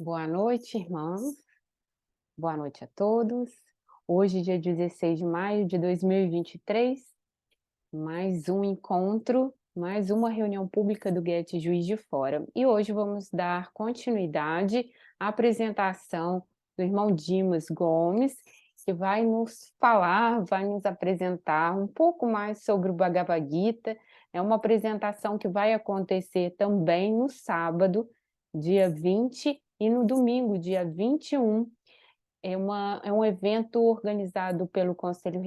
Boa noite, irmãos. Boa noite a todos. Hoje, dia 16 de maio de 2023, mais um encontro, mais uma reunião pública do Guete Juiz de Fora. E hoje vamos dar continuidade à apresentação do irmão Dimas Gomes, que vai nos falar, vai nos apresentar um pouco mais sobre o Bhagavad Gita. É uma apresentação que vai acontecer também no sábado, dia 20, e no domingo, dia 21. É um evento organizado pelo Conselho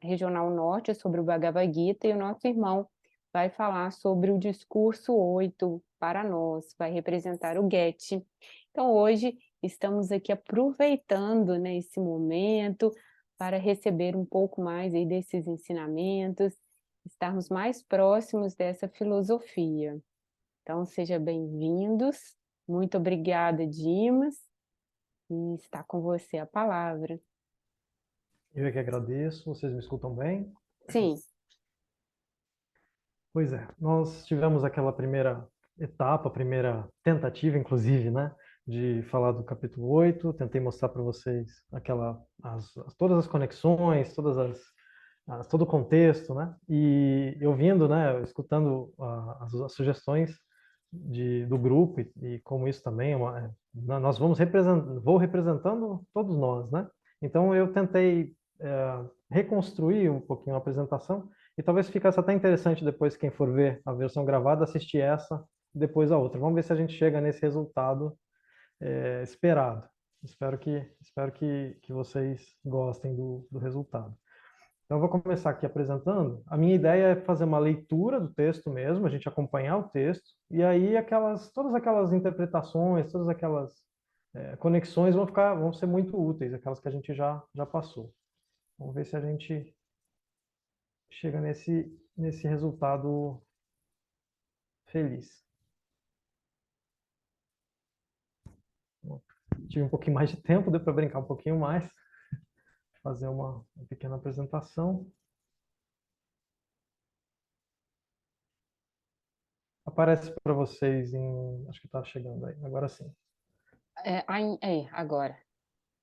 Regional Norte sobre o Bhagavad Gita, e o nosso irmão vai falar sobre o discurso 8 para nós, vai representar o Guete. Então, hoje, estamos aqui aproveitando, né, esse momento para receber um pouco mais aí desses ensinamentos, estarmos mais próximos dessa filosofia. Então, sejam bem-vindos. Muito obrigada, Dimas. E está com você a palavra. Eu é que agradeço, vocês me escutam bem? Sim, Pois é, nós tivemos aquela primeira etapa, primeira tentativa, inclusive, né, de falar do capítulo 8. Tentei mostrar para vocês todas as conexões, todo o contexto, né, e eu vindo, né, escutando as sugestões do grupo e como isso também nós vou representando todos nós, né, então eu tentei reconstruir um pouquinho a apresentação. E talvez ficasse até interessante depois, quem for ver a versão gravada, assistir essa e depois a outra. Vamos ver se a gente chega nesse resultado esperado. Espero que vocês gostem do resultado. Então, eu vou começar aqui apresentando. A minha ideia é fazer uma leitura do texto mesmo, a gente acompanhar o texto, e aí todas aquelas interpretações, todas aquelas conexões vão ser muito úteis, aquelas que a gente já passou. Vamos ver se a gente chega nesse resultado feliz. Tive um pouquinho mais de tempo, deu para brincar um pouquinho mais, fazer uma pequena apresentação. Aparece para vocês acho que está chegando aí, agora sim. agora.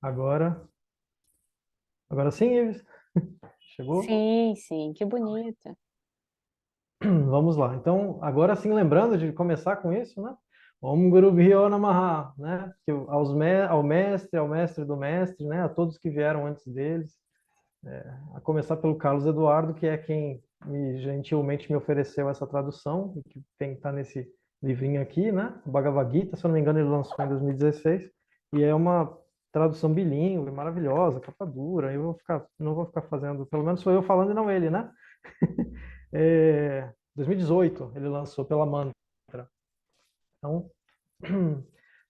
Agora, agora sim, Ives? Chegou? Sim, sim, que bonita. Vamos lá. Então, agora sim, lembrando de começar com isso, né? Om Guru Bhyo Namaha, né? Ao mestre do mestre, né? A todos que vieram antes deles, a começar pelo Carlos Eduardo, que é quem gentilmente me ofereceu essa tradução, e que está nesse livrinho aqui, né? O Bhagavad Gita, se eu não me engano, ele lançou em 2016, e é uma tradução bilíngue, maravilhosa, capa dura. Não vou ficar fazendo, pelo menos sou eu falando e não ele, né? 2018 ele lançou pela Mantra. Então,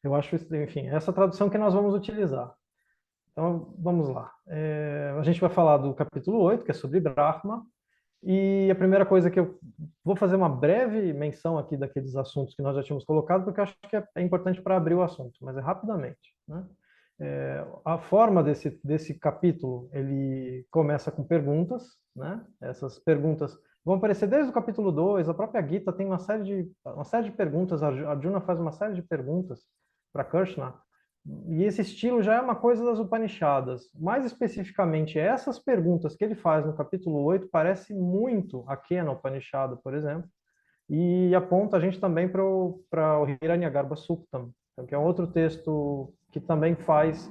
eu acho, enfim, essa tradução que nós vamos utilizar. Então, vamos lá. A gente vai falar do capítulo 8, que é sobre Brahma, e a primeira coisa que eu vou fazer uma breve menção aqui daqueles assuntos que nós já tínhamos colocado, porque eu acho que é importante para abrir o assunto, mas é rapidamente, né? A forma desse capítulo, ele começa com perguntas, né? Essas perguntas vão aparecer desde o capítulo 2. A própria Gita tem uma série de perguntas, a Arjuna faz uma série de perguntas para Krishna, e esse estilo já é uma coisa das Upanishadas. Mais especificamente, essas perguntas que ele faz no capítulo 8 parece muito a Kena Upanishada, por exemplo, e aponta a gente também para o Hiranyagarbha Suktam, que é um outro texto que também faz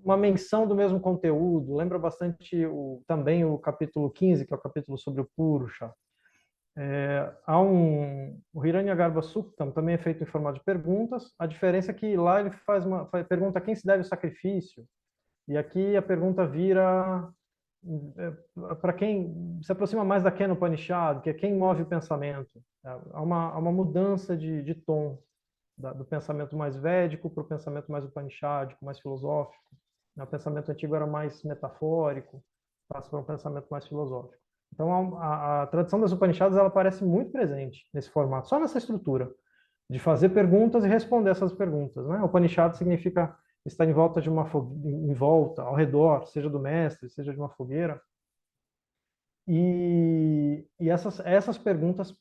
uma menção do mesmo conteúdo. Lembra bastante também o capítulo 15, que é o capítulo sobre o Purusha. O Hiranyagarbha Suktam também é feito em formato de perguntas. A diferença é que lá ele pergunta a quem se deve o sacrifício, e aqui a pergunta vira para quem se aproxima mais da Kena Upanishad, que é quem move o pensamento. Há uma mudança de tom do pensamento mais védico para o pensamento mais upanishádico, mais filosófico. O pensamento antigo era mais metafórico, passa para um pensamento mais filosófico. Então, a tradição das Upanishads ela aparece muito presente nesse formato, só nessa estrutura de fazer perguntas e responder essas perguntas, né? Upanishad significa estar em volta em volta, ao redor, seja do mestre, seja de uma fogueira. E essas perguntas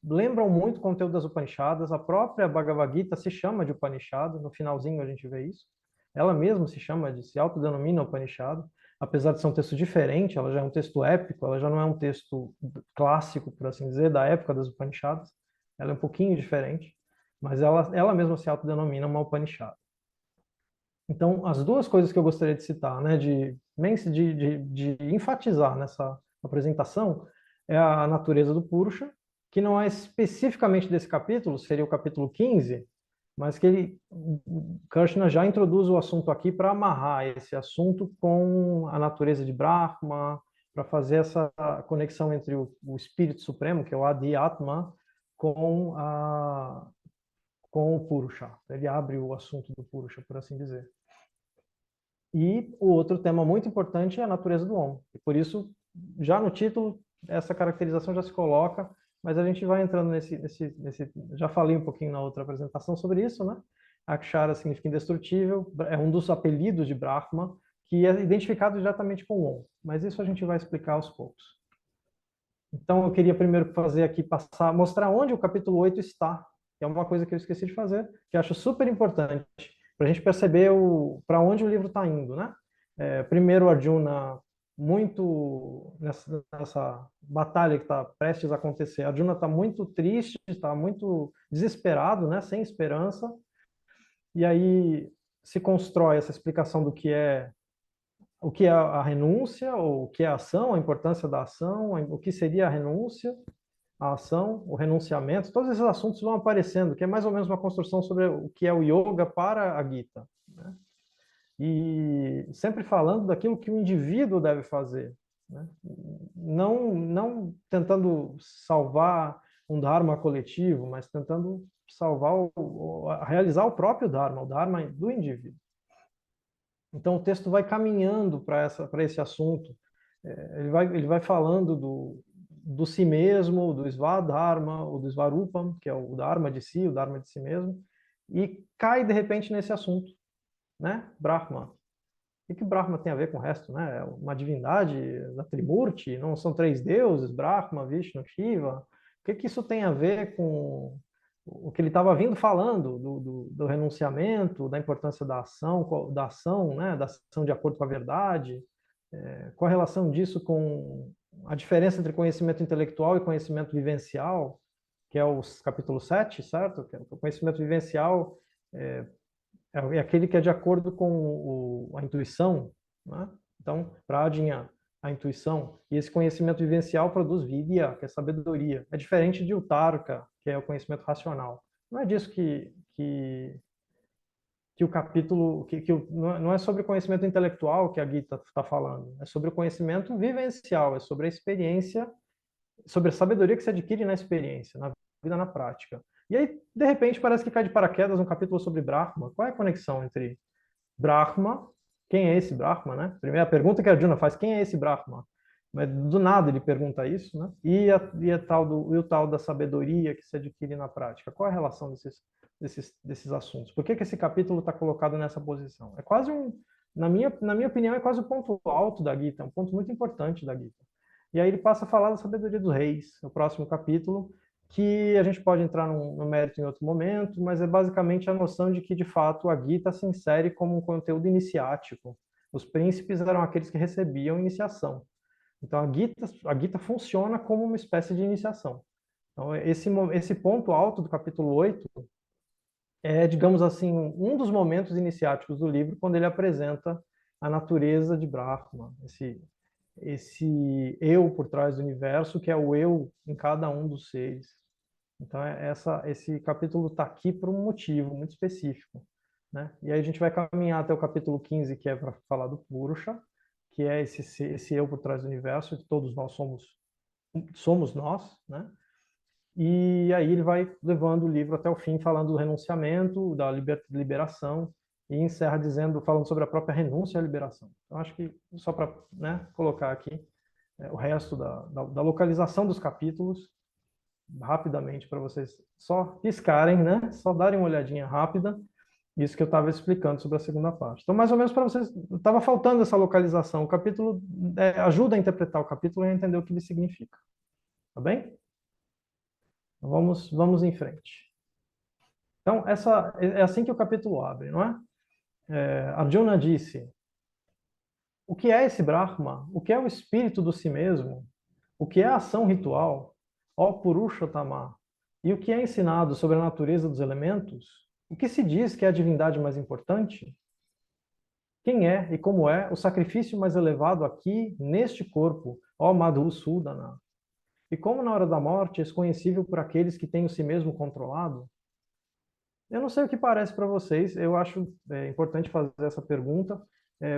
lembram muito o conteúdo das Upanishadas. A própria Bhagavad Gita se chama de Upanishad, no finalzinho a gente vê isso. Ela mesma se autodenomina Upanishad, apesar de ser um texto diferente, ela já é um texto épico, ela já não é um texto clássico, por assim dizer, da época das Upanishadas. Ela é um pouquinho diferente, mas ela mesma se autodenomina uma Upanishad. Então, as duas coisas que eu gostaria de citar, né, de enfatizar nessa apresentação, é a natureza do Purusha, que não é especificamente desse capítulo, seria o capítulo 15, mas que Krishna já introduz o assunto aqui para amarrar esse assunto com a natureza de Brahma, para fazer essa conexão entre o Espírito Supremo, que é o Adi Atma, com com o Purusha. Ele abre o assunto do Purusha, por assim dizer. E o outro tema muito importante é a natureza do homem. E por isso, já no título, essa caracterização já se coloca, mas a gente vai entrando já falei um pouquinho na outra apresentação sobre isso, né? Akshara significa indestrutível, é um dos apelidos de Brahma, que é identificado diretamente com o Om. Mas isso a gente vai explicar aos poucos. Então, eu queria primeiro fazer aqui, mostrar onde o capítulo 8 está, que é uma coisa que eu esqueci de fazer, que eu acho super importante, para a gente perceber para onde o livro está indo, né? Primeiro, Arjuna, muito nessa batalha que está prestes a acontecer, Arjuna está muito triste, está muito desesperado, né? Sem esperança, e aí se constrói essa explicação do que é o que é a renúncia, ou o que é a ação, a importância da ação, o que seria a renúncia, a ação, o renunciamento, todos esses assuntos vão aparecendo, que é mais ou menos uma construção sobre o que é o yoga para a Gita, né? E sempre falando daquilo que o indivíduo deve fazer, né? Não tentando salvar um dharma coletivo, mas tentando realizar o próprio dharma, o dharma do indivíduo. Então, o texto vai caminhando para esse assunto. Ele vai falando do si mesmo, do Svadharma, ou do Svarupam, que é o Dharma de si, o Dharma de si mesmo, e cai, de repente, nesse assunto, né? Brahma. O que Brahma tem a ver com o resto, né? É uma divindade da Trimurti, não são três deuses, Brahma, Vishnu, Shiva. O que isso tem a ver com o que ele estava vindo falando do renunciamento, da importância da ação, né? Da ação de acordo com a verdade? Qual a relação disso com a diferença entre conhecimento intelectual e conhecimento vivencial, que é o capítulo 7, certo? O conhecimento vivencial é aquele que é de acordo com a intuição, né? Então, Prajna, a intuição, e esse conhecimento vivencial produz vidya, que é sabedoria. É diferente de Utarka, que é o conhecimento racional. Não é disso que o capítulo, não é sobre o conhecimento intelectual que a Gita está falando, é sobre o conhecimento vivencial, é sobre a experiência, sobre a sabedoria que se adquire na experiência, na vida, na prática. E aí, de repente, parece que cai de paraquedas um capítulo sobre Brahma. Qual é a conexão entre Brahma, quem é esse Brahma, né? Primeira pergunta que a Arjuna faz, quem é esse Brahma? Mas do nada ele pergunta isso, né? E o tal da sabedoria que se adquire na prática. Qual é a relação desses assuntos? Por que esse capítulo está colocado nessa posição? É quase na minha opinião, é quase o ponto alto da Gita, um ponto muito importante da Gita. E aí ele passa a falar da sabedoria dos reis, no próximo capítulo, que a gente pode entrar no mérito em outro momento, mas é basicamente a noção de que, de fato, a Gita se insere como um conteúdo iniciático. Os príncipes eram aqueles que recebiam iniciação. Então, a Gita funciona como uma espécie de iniciação. Então, esse ponto alto do capítulo 8 é, digamos assim, um dos momentos iniciáticos do livro, quando ele apresenta a natureza de Brahma, esse eu por trás do universo, que é o eu em cada um dos seres. Então, esse capítulo está aqui por um motivo muito específico, né? E aí a gente vai caminhar até o capítulo 15, que é para falar do Purusha, que é esse eu por trás do universo, que todos nós somos nós, né? E aí ele vai levando o livro até o fim, falando do renunciamento, da liberação, e encerra falando sobre a própria renúncia à liberação. Então, acho que, só para, né, colocar aqui o resto da localização dos capítulos, rapidamente, para vocês só piscarem, né? Só darem uma olhadinha rápida, isso que eu estava explicando sobre a segunda parte. Então, mais ou menos para vocês, estava faltando essa localização. O capítulo ajuda a interpretar o capítulo e a entender o que ele significa. Tá bem? Vamos em frente. Então, é assim que o capítulo abre, não é? Arjuna disse: o que é esse Brahma? O que é o espírito do si mesmo? O que é a ação ritual? Ó Purushottama! E o que é ensinado sobre a natureza dos elementos? O que se diz que é a divindade mais importante? Quem é e como é o sacrifício mais elevado aqui, neste corpo, ó Madhusudana? E como na hora da morte é desconhecível por aqueles que têm o si mesmo controlado? Eu não sei o que parece para vocês, eu acho importante fazer essa pergunta.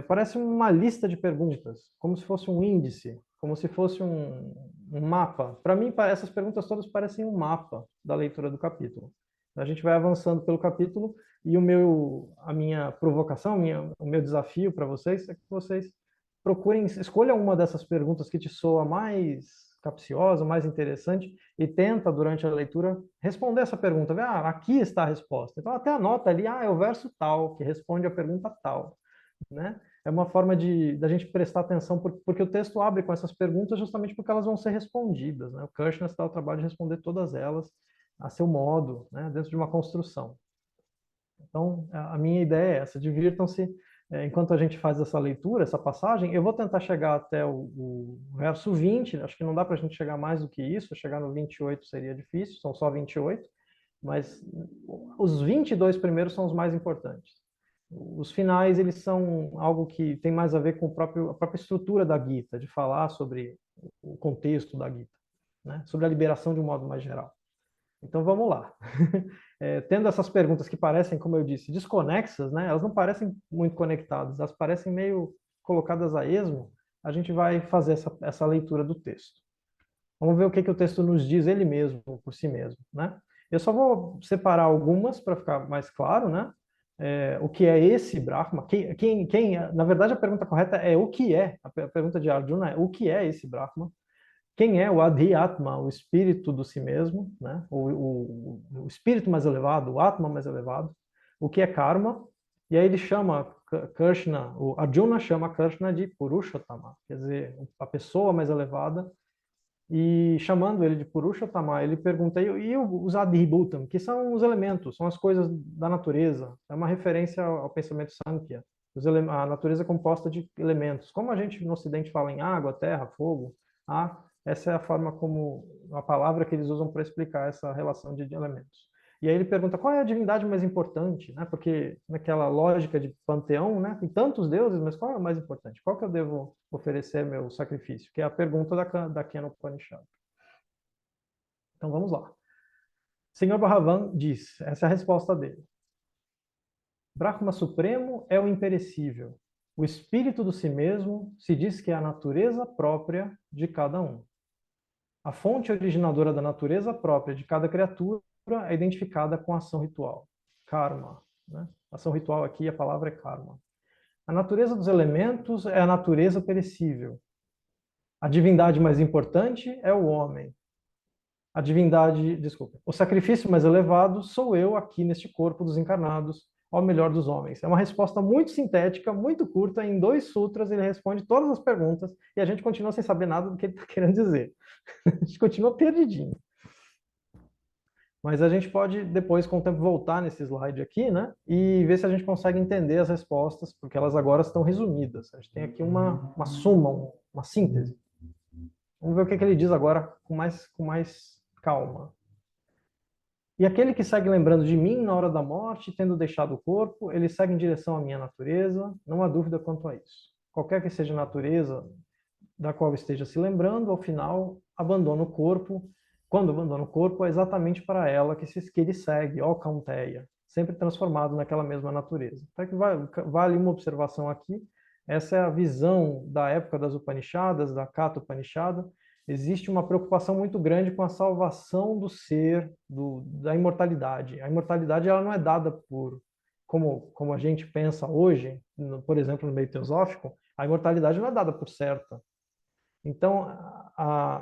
Parece uma lista de perguntas, como se fosse um índice, como se fosse um mapa. Para mim, essas perguntas todas parecem um mapa da leitura do capítulo. A gente vai avançando pelo capítulo e a minha provocação, o meu desafio para vocês é que vocês procurem, escolham uma dessas perguntas que te soa mais capciosa, mais interessante, e tenta, durante a leitura, responder essa pergunta. Aqui está a resposta. Então, até anota ali, é o verso tal, que responde a pergunta tal. Né? É uma forma da gente prestar atenção, porque o texto abre com essas perguntas justamente porque elas vão ser respondidas. Né? O Krishna se dá o trabalho de responder todas elas a seu modo, né? Dentro de uma construção. Então, a minha ideia é essa: divirtam-se enquanto a gente faz essa leitura, essa passagem. Eu vou tentar chegar até o verso 20, acho que não dá para a gente chegar mais do que isso, chegar no 28 seria difícil, são só 28, mas os 22 primeiros são os mais importantes. Os finais, eles são algo que tem mais a ver com a própria estrutura da Gita, de falar sobre o contexto da Gita, né? Sobre a liberação de um modo mais geral. Então vamos lá. Tendo essas perguntas que parecem, como eu disse, desconexas, né? Elas não parecem muito conectadas, elas parecem meio colocadas a esmo. A gente vai fazer essa leitura do texto. Vamos ver o que o texto nos diz ele mesmo, por si mesmo, né? Eu só vou separar algumas para ficar mais claro, né? O que é esse Brahma? Na verdade, a pergunta correta é o que é. A pergunta de Arjuna é o que é esse Brahma? Quem é o Adhyatma, o espírito do si mesmo, né? O espírito mais elevado, o Atma mais elevado. O que é karma? E aí ele chama Krishna, o Arjuna chama Krishna de Purushottama, quer dizer, a pessoa mais elevada. E chamando ele de Purushottama, ele pergunta, e os Adhibhutam, que são os elementos, são as coisas da natureza. É uma referência ao pensamento Sankhya. A natureza é composta de elementos. Como a gente no Ocidente fala em água, terra, fogo, essa é a forma como, a palavra que eles usam para explicar essa relação de elementos. E aí ele pergunta qual é a divindade mais importante, né? Porque naquela lógica de panteão, né? Tem tantos deuses, mas qual é o mais importante? Qual que eu devo oferecer meu sacrifício? Que é a pergunta da Kena Upanishad. Então vamos lá. Senhor Bhagavan diz, essa é a resposta dele. Brahma Supremo é o imperecível. O espírito do si mesmo se diz que é a natureza própria de cada um. A fonte originadora da natureza própria de cada criatura é identificada com a ação ritual, karma. Né? Ação ritual aqui, a palavra é karma. A natureza dos elementos é a natureza perecível. A divindade mais importante é o homem. O sacrifício mais elevado sou eu aqui neste corpo dos encarnados, ao melhor dos homens. É uma resposta muito sintética, muito curta, em 2 sutras ele responde todas as perguntas e a gente continua sem saber nada do que ele está querendo dizer. A gente continua perdidinho. Mas a gente pode depois, com o tempo, voltar nesse slide aqui, né? E ver se a gente consegue entender as respostas, porque elas agora estão resumidas. A gente tem aqui uma suma, uma síntese. Vamos ver o que ele diz agora com mais calma. E aquele que segue lembrando de mim na hora da morte, tendo deixado o corpo, ele segue em direção à minha natureza, não há dúvida quanto a isso. Qualquer que seja a natureza da qual esteja se lembrando, ao final, abandona o corpo. Quando abandona o corpo, é exatamente para ela que ele segue, ó Kaunteya, sempre transformado naquela mesma natureza. Então, vale uma observação aqui. Essa é a visão da época das Upanishadas, da Katha Upanishada. Existe uma preocupação muito grande com a salvação do ser, da imortalidade. A imortalidade ela não é dada como a gente pensa hoje, por exemplo, no meio teosófico, a imortalidade não é dada por certa. Então,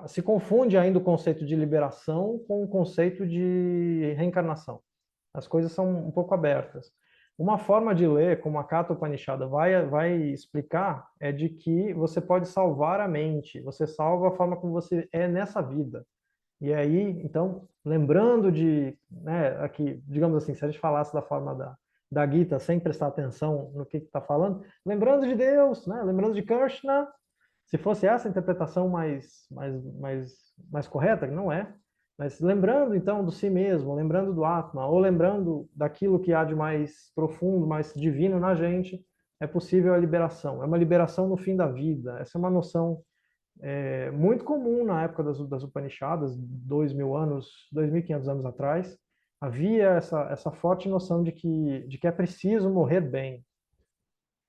se confunde ainda o conceito de liberação com o conceito de reencarnação. As coisas são um pouco abertas. Uma forma de ler, como a Katha Upanishada vai explicar, é de que você pode salvar a mente, você salva a forma como você é nessa vida. E aí, então, lembrando de, né, aqui, digamos assim, se a gente falasse da forma da Gita sem prestar atenção no que está falando, lembrando de Deus, né, lembrando de Krishna, se fosse essa a interpretação mais correta, que não é, mas lembrando então do si mesmo, lembrando do Atma, ou lembrando daquilo que há de mais profundo, mais divino na gente, é possível a liberação. É uma liberação no fim da vida. Essa é uma noção muito comum na época das Upanishadas, 2.000 anos, 2.500 anos atrás. Havia essa forte noção de que é preciso morrer bem.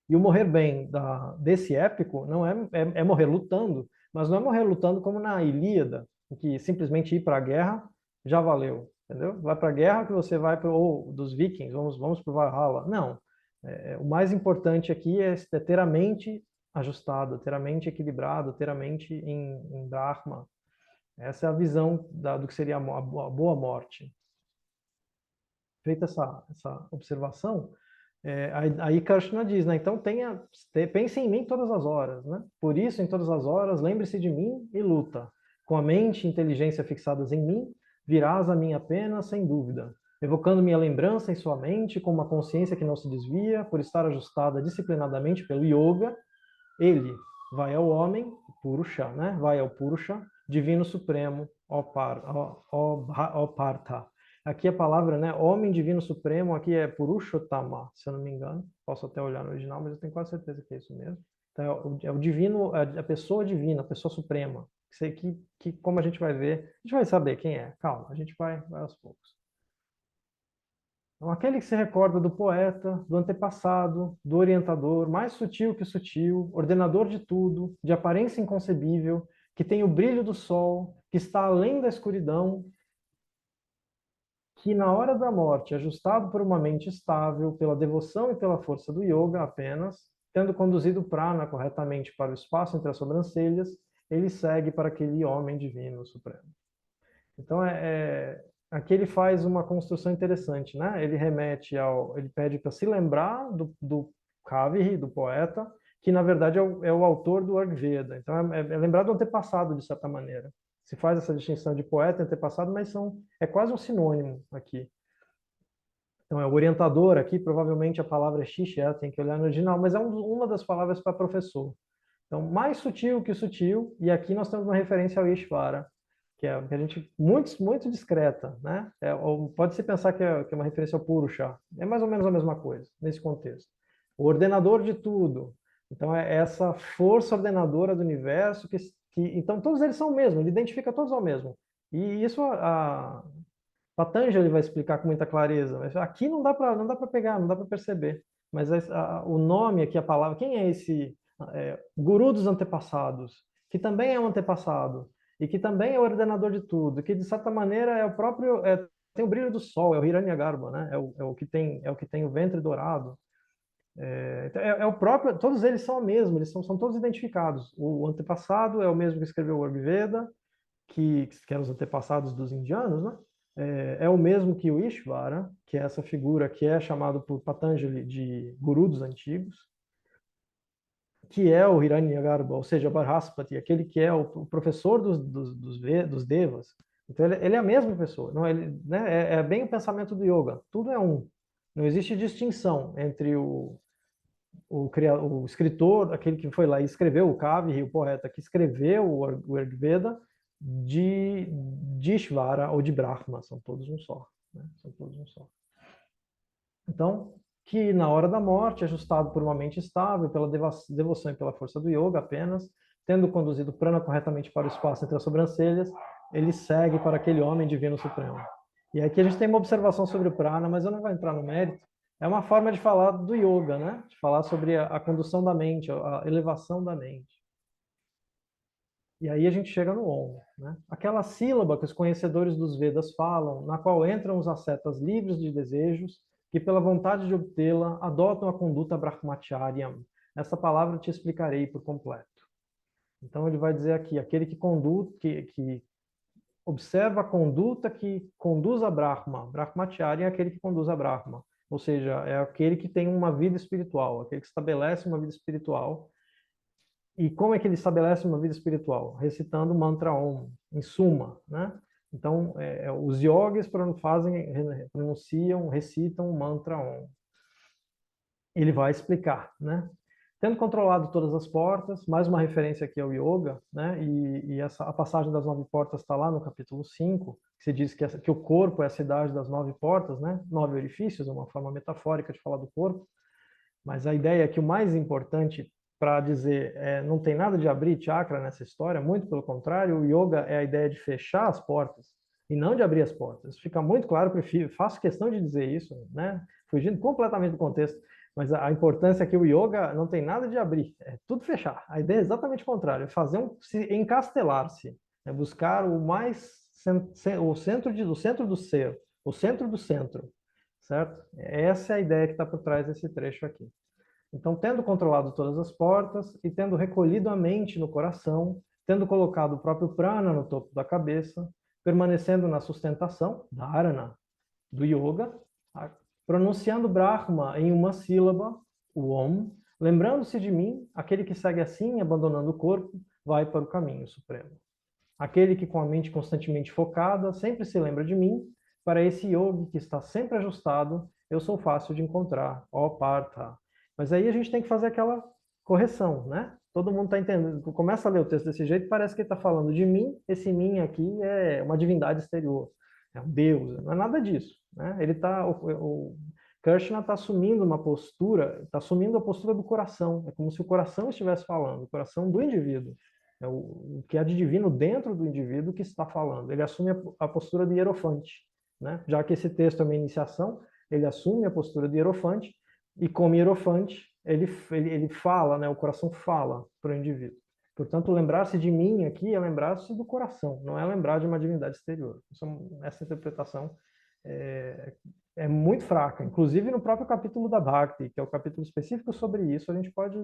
E o morrer bem desse épico não é morrer lutando, mas não é morrer lutando como na Ilíada, em que simplesmente ir para a guerra já valeu, entendeu? Vai para a guerra que você vai para ou dos vikings, vamos para o Valhalla. Não. O mais importante aqui é ter a mente ajustada, ter a mente equilibrada, ter a mente em Brahma. Essa é a visão do que seria a boa morte. Feita essa observação, aí Krishna diz, né? Então pense em mim todas as horas, né? Por isso, em todas as horas, lembre-se de mim e luta. Com a mente e inteligência fixadas em mim, virás a minha pena, sem dúvida. Evocando minha lembrança em sua mente, com uma consciência que não se desvia, por estar ajustada disciplinadamente pelo yoga, ele vai ao homem, Purusha, né? Vai ao Purusha, divino supremo, ó Partha. Aqui a palavra, né, homem divino supremo, aqui é Purushottama, se eu não me engano. Posso até olhar no original, mas eu tenho quase certeza que é isso mesmo. Então, é o divino, a pessoa divina, a pessoa suprema. Que, como a gente vai ver, a gente vai saber quem é. Calma, a gente vai aos poucos. Então, aquele que se recorda do poeta, do antepassado, do orientador, mais sutil que o sutil, ordenador de tudo, de aparência inconcebível, que tem o brilho do sol, que está além da escuridão, que na hora da morte, ajustado por uma mente estável, pela devoção e pela força do yoga apenas, tendo conduzido o prana corretamente para o espaço entre as sobrancelhas, ele segue para aquele homem divino supremo. Então, aqui ele faz uma construção interessante, né? Ele pede para se lembrar do Kaviri, do poeta, que na verdade é o autor do Rigveda. Então, é lembrar do antepassado, de certa maneira. Se faz essa distinção de poeta e antepassado, mas é quase um sinônimo aqui. Então, é o orientador aqui, provavelmente a palavra é Shishya, tem que olhar no original, mas é uma das palavras para professor. Então, mais sutil que o sutil, e aqui nós temos uma referência ao Ishvara, que a gente muito discreta, né? Pode-se pensar que é uma referência ao Purusha. É mais ou menos a mesma coisa, nesse contexto. O ordenador de tudo. Então, é essa força ordenadora do universo então, todos eles são o mesmo, ele identifica todos ao mesmo. E isso a Patanjali vai explicar com muita clareza. Mas aqui não dá para pegar, não dá para perceber. Mas o nome aqui, a palavra, quem é esse guru dos antepassados? Que também é um antepassado e que também é o ordenador de tudo, que de certa maneira é o próprio tem o brilho do sol, é o Hiranyagarbha, né? É o que tem o ventre dourado. O próprio, todos eles são o mesmo, eles são todos identificados. O antepassado é o mesmo que escreveu o Rigveda, que eram os antepassados dos indianos, né? É o mesmo que o Ishvara, que é essa figura que é chamado por Patanjali de guru dos antigos, que é o Hiranyagarbha, ou seja, Barhaspati, aquele que é o professor dos Devas. Então ele é a mesma pessoa. Não, ele, né, é bem o pensamento do yoga. Tudo é um. Não existe distinção entre o escritor, aquele que foi lá e escreveu o Kaviri, o poeta que escreveu o Rigveda, de Ishvara ou de Brahma. São todos um só. Né? São todos um só. Então, que na hora da morte, ajustado por uma mente estável, pela devoção e pela força do yoga apenas, tendo conduzido o prana corretamente para o espaço entre as sobrancelhas, ele segue para aquele homem divino supremo. E aqui a gente tem uma observação sobre o prana, mas eu não vou entrar no mérito. É uma forma de falar do yoga, né? De falar sobre a condução da mente, a elevação da mente. E aí a gente chega no Om, né? Aquela sílaba que os conhecedores dos Vedas falam, na qual entram os ascetas livres de desejos, que pela vontade de obtê-la adotam a conduta brahmacharya. Essa palavra eu te explicarei por completo. Então ele vai dizer aqui, aquele que observa a conduta que conduz a Brahma. Brahmacharya é aquele que conduz a Brahma. Ou seja, é aquele que tem uma vida espiritual, aquele que estabelece uma vida espiritual. E como é que ele estabelece uma vida espiritual? Recitando o mantra Om, em suma, né? Então, os yogis pronunciam, recitam o mantra Om. Ele vai explicar, né? Tendo controlado todas as portas, mais uma referência aqui ao yoga, né? E a passagem das 9 portas está lá no capítulo 5, que se diz que o corpo é a cidade das 9 portas, né? 9 orifícios, é uma forma metafórica de falar do corpo. Mas a ideia é que o mais importante para dizer não tem nada de abrir chakra nessa história, muito pelo contrário, o yoga é a ideia de fechar as portas e não de abrir as portas. Isso fica muito claro, faço questão de dizer isso, né? Fugindo completamente do contexto, mas a importância é que o yoga não tem nada de abrir, é tudo fechar. A ideia é exatamente o contrário, é se encastelar-se, é buscar o centro do ser, o centro do centro, certo? Essa é a ideia que está por trás desse trecho aqui. Então, tendo controlado todas as portas e tendo recolhido a mente no coração, tendo colocado o próprio prana no topo da cabeça, permanecendo na sustentação, dharana, do yoga, pronunciando Brahma em uma sílaba, o Om, lembrando-se de mim, aquele que segue assim, abandonando o corpo, vai para o caminho supremo. Aquele que com a mente constantemente focada, sempre se lembra de mim, para esse yogi que está sempre ajustado, eu sou fácil de encontrar, ó Partha. Mas aí a gente tem que fazer aquela correção, né? Todo mundo está entendendo. Começa a ler o texto desse jeito, parece que ele está falando de mim. Esse mim aqui é uma divindade exterior, é um deus. Não é nada disso, né? O Krishna está assumindo uma postura, está assumindo a postura do coração. É como se o coração estivesse falando, o coração do indivíduo. É o que há de divino dentro do indivíduo que está falando. Ele assume a postura de hierofante, né? Já que esse texto é uma iniciação, ele assume a postura de hierofante e como hierofante, ele fala, né? O coração fala para o indivíduo. Portanto, lembrar-se de mim aqui é lembrar-se do coração, não é lembrar de uma divindade exterior. Essa interpretação é muito fraca. Inclusive no próprio capítulo da Bhakti, que é o capítulo específico sobre isso, a gente pode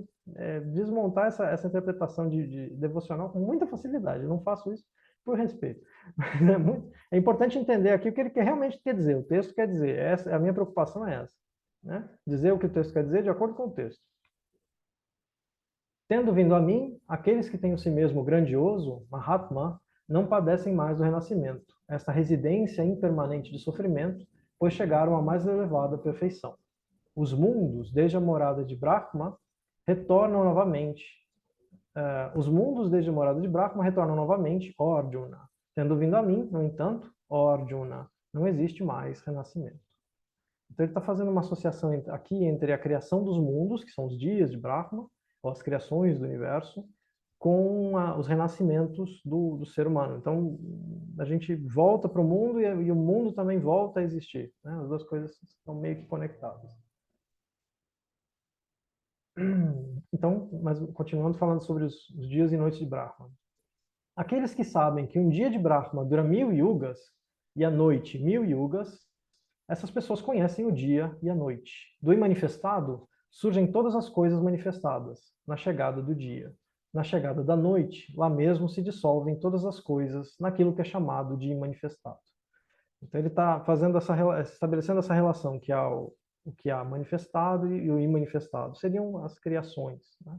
desmontar essa interpretação de devocional com muita facilidade. Eu não faço isso por respeito. Mas é importante entender aqui o que ele realmente quer dizer. O texto quer dizer. A minha preocupação é essa. Né? Dizer o que o texto quer dizer de acordo com o texto. Tendo vindo a mim, aqueles que têm o si mesmo grandioso, Mahatma, não padecem mais do renascimento, esta residência impermanente de sofrimento, pois chegaram à mais elevada perfeição. Os mundos, desde a morada de Brahma, retornam novamente. Os mundos, desde a morada de Brahma, retornam novamente, ó Arjuna. Tendo vindo a mim, no entanto, ó Arjuna, não existe mais renascimento. Então ele está fazendo uma associação aqui entre a criação dos mundos, que são os dias de Brahma, ou as criações do universo, com os renascimentos do ser humano. Então, a gente volta para o mundo e o mundo também volta a existir. Né? As duas coisas estão meio que conectadas. Então, mas continuando falando sobre os dias e noites de Brahma. Aqueles que sabem que um dia de Brahma dura 1000 yugas e a noite 1000 yugas, essas pessoas conhecem o dia e a noite. Do imanifestado surgem todas as coisas manifestadas na chegada do dia. Na chegada da noite, lá mesmo se dissolvem todas as coisas naquilo que é chamado de imanifestado. Então ele está estabelecendo essa relação que há o que há manifestado e o imanifestado. Seriam as criações. Né?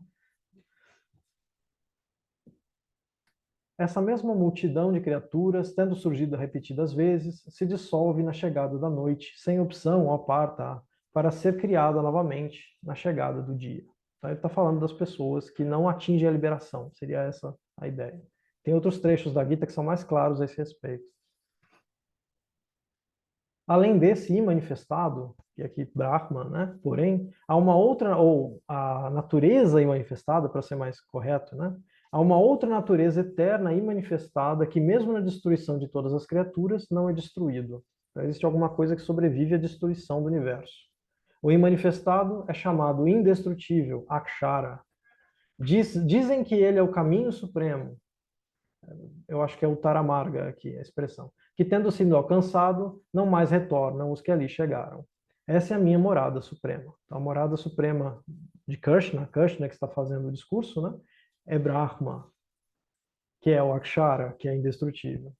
Essa mesma multidão de criaturas, tendo surgido repetidas vezes, se dissolve na chegada da noite, sem opção ou Partha, para ser criada novamente na chegada do dia. Então, ele está falando das pessoas que não atingem a liberação, seria essa a ideia. Tem outros trechos da Gita que são mais claros a esse respeito. Além desse imanifestado, que aqui Brahma, né? Porém, há uma outra, ou a natureza imanifestada, para ser mais correto, né? Há uma outra natureza eterna e manifestada que, mesmo na destruição de todas as criaturas, não é destruído. Então, existe alguma coisa que sobrevive à destruição do universo. O imanifestado é chamado indestrutível, Akshara. Dizem que ele é o caminho supremo. Eu acho que é o Taramarga aqui, a expressão. Que tendo sido alcançado, não mais retornam os que ali chegaram. Essa é a minha morada suprema. Então, a morada suprema de Krishna que está fazendo o discurso, né? É Brahma, que é o Akshara, que é indestrutível.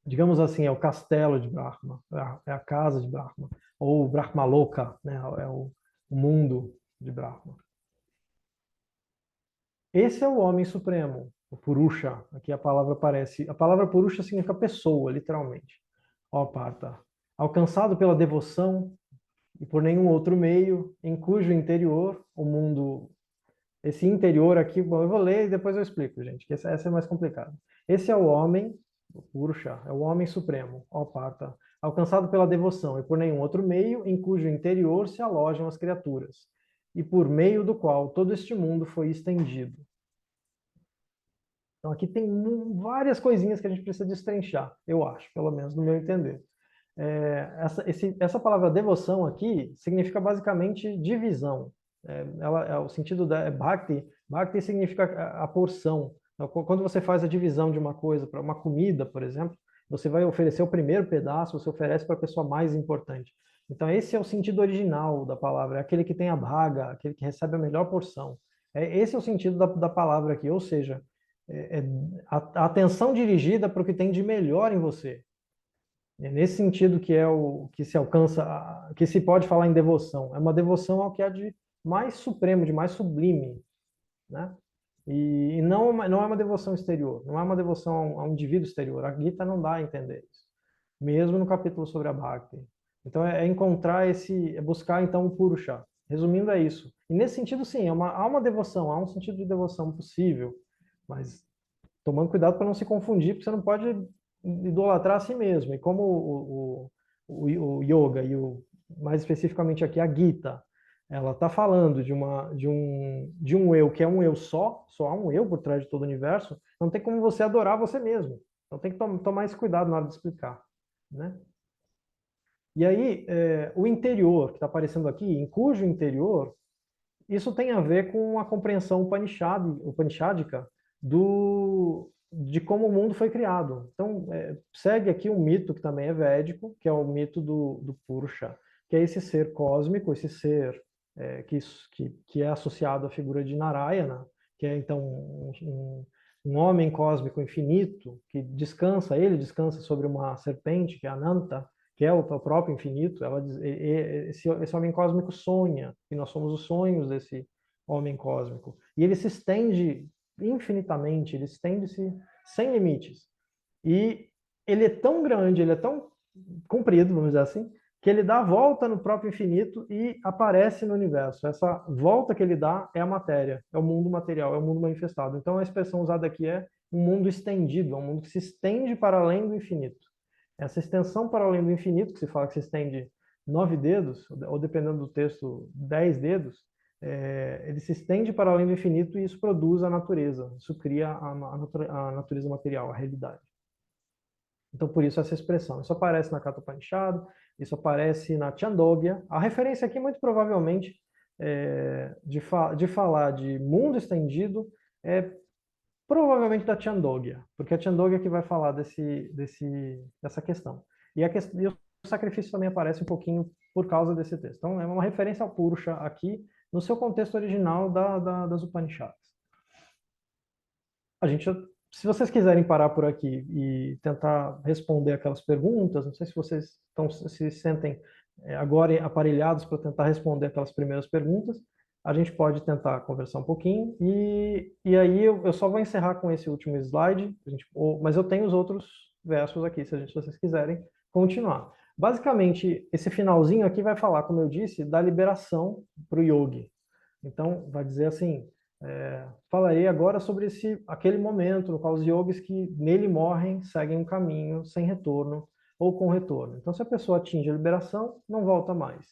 Digamos assim, é o castelo de Brahma, é a casa de Brahma, ou Brahmaloka, né? É o mundo de Brahma. Esse é o homem supremo, o Purusha, aqui a palavra aparece. A palavra Purusha significa pessoa, literalmente. Ó, Partha, alcançado pela devoção e por nenhum outro meio, em cujo interior o mundo. Esse interior aqui, bom, eu vou ler e depois eu explico, gente, que essa é mais complicada. Esse é o homem, o Purusha, é o homem supremo, ó Partha, alcançado pela devoção e por nenhum outro meio, em cujo interior se alojam as criaturas, e por meio do qual todo este mundo foi estendido. Então aqui tem várias coisinhas que a gente precisa destrinchar, eu acho, pelo menos no meu entender. Essa palavra devoção aqui significa basicamente divisão. O sentido da bhakti. Bhakti significa a porção. Então, quando você faz a divisão de uma coisa para uma comida, por exemplo, você vai oferecer o primeiro pedaço, você oferece para a pessoa mais importante. Então esse é o sentido original da palavra, é aquele que tem a bhaga, aquele que recebe a melhor porção. Esse é o sentido da palavra aqui, ou seja, a atenção dirigida para o que tem de melhor em você. É nesse sentido que é o que se alcança, que se pode falar em devoção. É uma devoção ao que há de mais supremo, de mais sublime, né? E não é uma devoção exterior, não é uma devoção a um indivíduo exterior. A Gita não dá a entender isso, mesmo no capítulo sobre a Bhakti. Então é encontrar é buscar então o Purusha. Resumindo é isso. E nesse sentido sim, há uma devoção, há um sentido de devoção possível, mas tomando cuidado para não se confundir, porque você não pode idolatrar a si mesmo. E como o yoga e mais especificamente aqui a Gita, ela está falando de um eu que é um eu só há um eu por trás de todo o universo, não tem como você adorar você mesmo. Então tem que tomar esse cuidado na hora de explicar, né? E aí, o interior, que está aparecendo aqui, em cujo interior, isso tem a ver com a compreensão upanishádica de como o mundo foi criado. Então, segue aqui um mito que também é védico, que é o mito do Purusha, que é esse ser cósmico, esse ser que é associado à figura de Narayana, que é então um homem cósmico infinito, que ele descansa sobre uma serpente, que é Ananta, que é o próprio infinito. Esse homem cósmico sonha, e nós somos os sonhos desse homem cósmico. E ele se estende infinitamente, ele estende-se sem limites. E ele é tão grande, ele é tão comprido, vamos dizer assim, que ele dá a volta no próprio infinito e aparece no universo. Essa volta que ele dá é a matéria, é o mundo material, é o mundo manifestado. Então a expressão usada aqui é um mundo estendido, é um mundo que se estende para além do infinito. Essa extensão para além do infinito, que se fala que se estende 9 dedos, ou dependendo do texto, 10 dedos, ele se estende para além do infinito e isso produz a natureza, isso cria a natureza material, a realidade. Então, por isso essa expressão. Isso aparece na Katha Upanishad, isso aparece na Chandogya. A referência aqui, muito provavelmente, de falar de mundo estendido, é provavelmente da Chandogya, porque a Chandogya que vai falar dessa questão. E o sacrifício também aparece um pouquinho por causa desse texto. Então, é uma referência ao Purusha aqui, no seu contexto original das Upanishads. Se vocês quiserem parar por aqui e tentar responder aquelas perguntas, não sei se vocês se sentem agora aparelhados para tentar responder aquelas primeiras perguntas, a gente pode tentar conversar um pouquinho e aí eu só vou encerrar com esse último slide, mas eu tenho os outros versos aqui, se vocês quiserem continuar. Basicamente, esse finalzinho aqui vai falar, como eu disse, da liberação para o yogi. Então, vai dizer assim, falarei agora sobre aquele momento no qual os yogis que nele morrem seguem um caminho sem retorno ou com retorno. Então, se a pessoa atinge a liberação, não volta mais.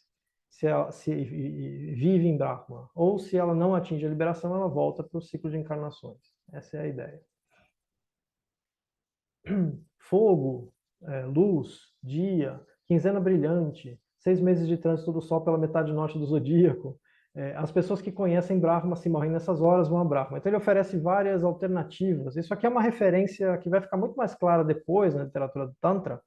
Se ela vive em Brahma, ou se ela não atinge a liberação, ela volta para o ciclo de encarnações. Essa é a ideia. Fogo, luz, dia, quinzena brilhante, 6 meses de trânsito do Sol pela metade norte do zodíaco. As pessoas que conhecem Brahma, se morrem nessas horas, vão a Brahma. Então ele oferece várias alternativas. Isso aqui é uma referência que vai ficar muito mais clara depois na literatura do Tantra.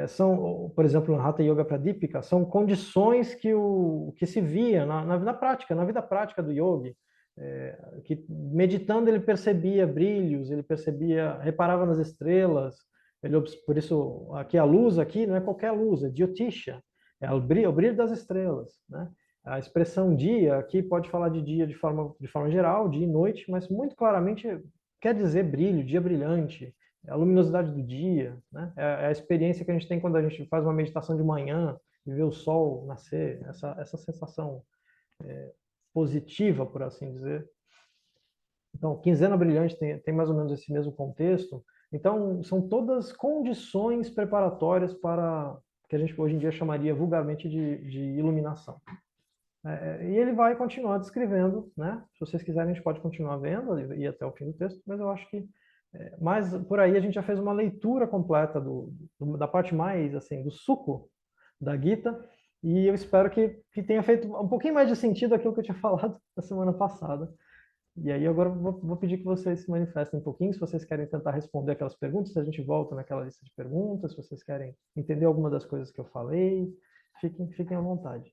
São, por exemplo, no Hatha Yoga Pradipika, são condições que se via na prática, na vida prática do yogi, que meditando ele percebia brilhos, reparava nas estrelas, por isso aqui a luz aqui não é qualquer luz, é Jyotisha, é o brilho das estrelas, né? A expressão dia aqui pode falar de dia de forma geral, dia e noite, mas muito claramente quer dizer brilho, dia brilhante, é a luminosidade do dia, né? É a experiência que a gente tem quando a gente faz uma meditação de manhã e vê o sol nascer, essa sensação positiva, por assim dizer. Então, quinzena brilhante tem mais ou menos esse mesmo contexto. Então, são todas condições preparatórias para que a gente hoje em dia chamaria vulgarmente de iluminação. E ele vai continuar descrevendo, né? Se vocês quiserem, a gente pode continuar vendo e ir até o fim do texto, mas eu acho que mais por aí a gente já fez uma leitura completa da parte mais, assim, do suco da Gita, e eu espero que tenha feito um pouquinho mais de sentido aquilo que eu tinha falado na semana passada. E aí agora eu vou pedir que vocês se manifestem um pouquinho, se vocês querem tentar responder aquelas perguntas, a gente volta naquela lista de perguntas, se vocês querem entender alguma das coisas que eu falei, fiquem à vontade.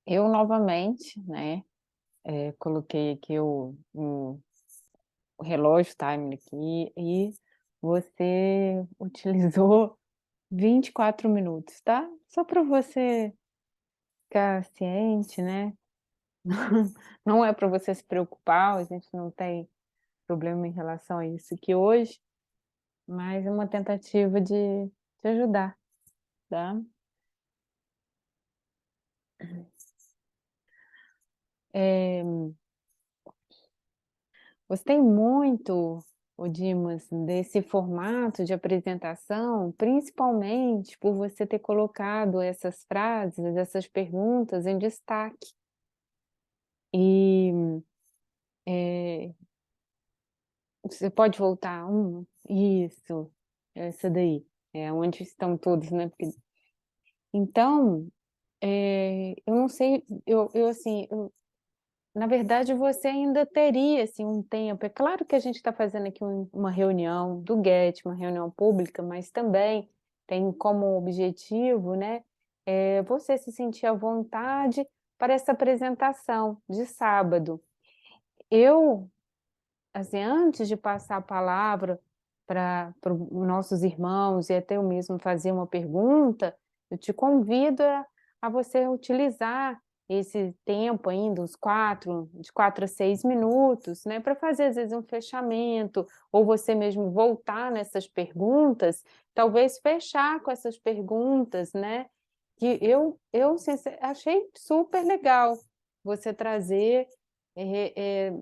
Eu novamente, né, coloquei aqui o relógio timer aqui e você utilizou 24 minutos, tá? Só para você ficar ciente, né? Não é para você se preocupar, a gente não tem problema em relação a isso aqui hoje, mas é uma tentativa de te ajudar, tá? Gostei muito, o Dimas, desse formato de apresentação, principalmente por você ter colocado essas frases, essas perguntas em destaque. E você pode voltar isso, essa daí, é onde estão todos, né? Então, eu não sei, assim, na verdade, você ainda teria, assim, um tempo. É claro que a gente está fazendo aqui uma reunião do GET, uma reunião pública, mas também tem como objetivo, né, você se sentir à vontade para essa apresentação de sábado. Eu, assim, antes de passar a palavra para os nossos irmãos e até eu mesmo fazer uma pergunta, eu te convido a você utilizar esse tempo ainda, de 4 a 6 minutos, né, para fazer às vezes um fechamento, ou você mesmo voltar nessas perguntas, talvez fechar com essas perguntas, né, que achei super legal você trazer,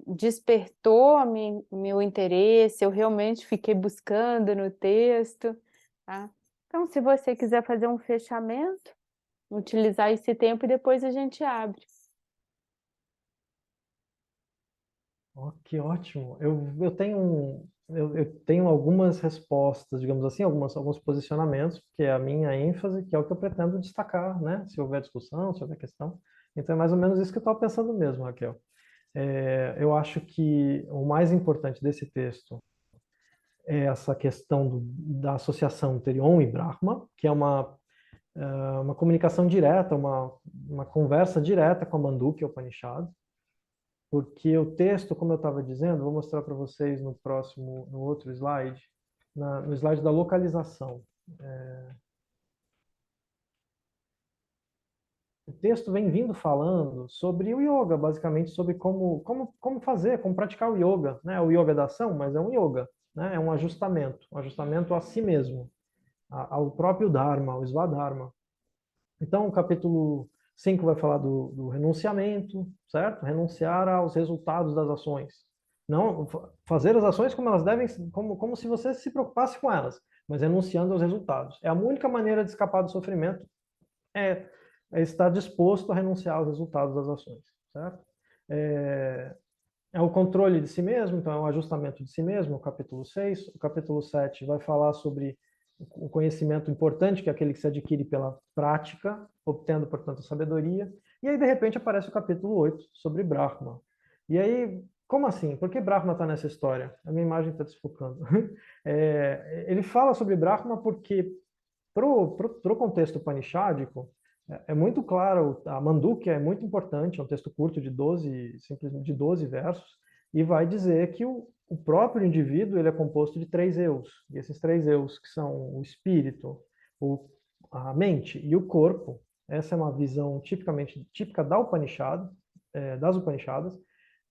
despertou meu interesse, eu realmente fiquei buscando no texto, tá? Então, se você quiser fazer um fechamento, utilizar esse tempo e depois a gente abre. Oh, que ótimo! Eu tenho algumas respostas, digamos assim, alguns posicionamentos, que é a minha ênfase, que é o que eu pretendo destacar, né? Se houver discussão, se houver questão. Então é mais ou menos isso que eu estava pensando mesmo, Raquel. Eu acho que o mais importante desse texto é essa questão da associação Terion e Brahma, que é uma comunicação direta, uma conversa direta com a Mandukya Upanishad, porque o texto, como eu estava dizendo, vou mostrar para vocês no outro slide, no slide da localização. O texto vem vindo falando sobre o yoga, basicamente sobre como fazer, como praticar o yoga, né? O yoga da ação, mas é um yoga, né? É um ajustamento a si mesmo, ao próprio Dharma, ao Svadharma. Então, o capítulo 5 vai falar do renunciamento, certo? Renunciar aos resultados das ações. Não fazer as ações como elas devem, como se você se preocupasse com elas, mas renunciando aos resultados. É a única maneira de escapar do sofrimento, é, é estar disposto a renunciar aos resultados das ações, certo? É o controle de si mesmo, então é o ajustamento de si mesmo, o capítulo 6. O capítulo 7 vai falar sobre o conhecimento importante, que é aquele que se adquire pela prática, obtendo, portanto, a sabedoria. E aí, de repente, aparece o capítulo 8 sobre Brahma. E aí, como assim? Por que Brahma está nessa história? A minha imagem está desfocando. Ele fala sobre Brahma porque, para o contexto panichádico, é muito claro, a Mandukya é muito importante, é um texto curto de 12 versos, e vai dizer que o próprio indivíduo ele é composto de 3 eus, e esses 3 eus, que são o espírito, a mente e o corpo, essa é uma visão típica da Upanishad, das Upanishadas,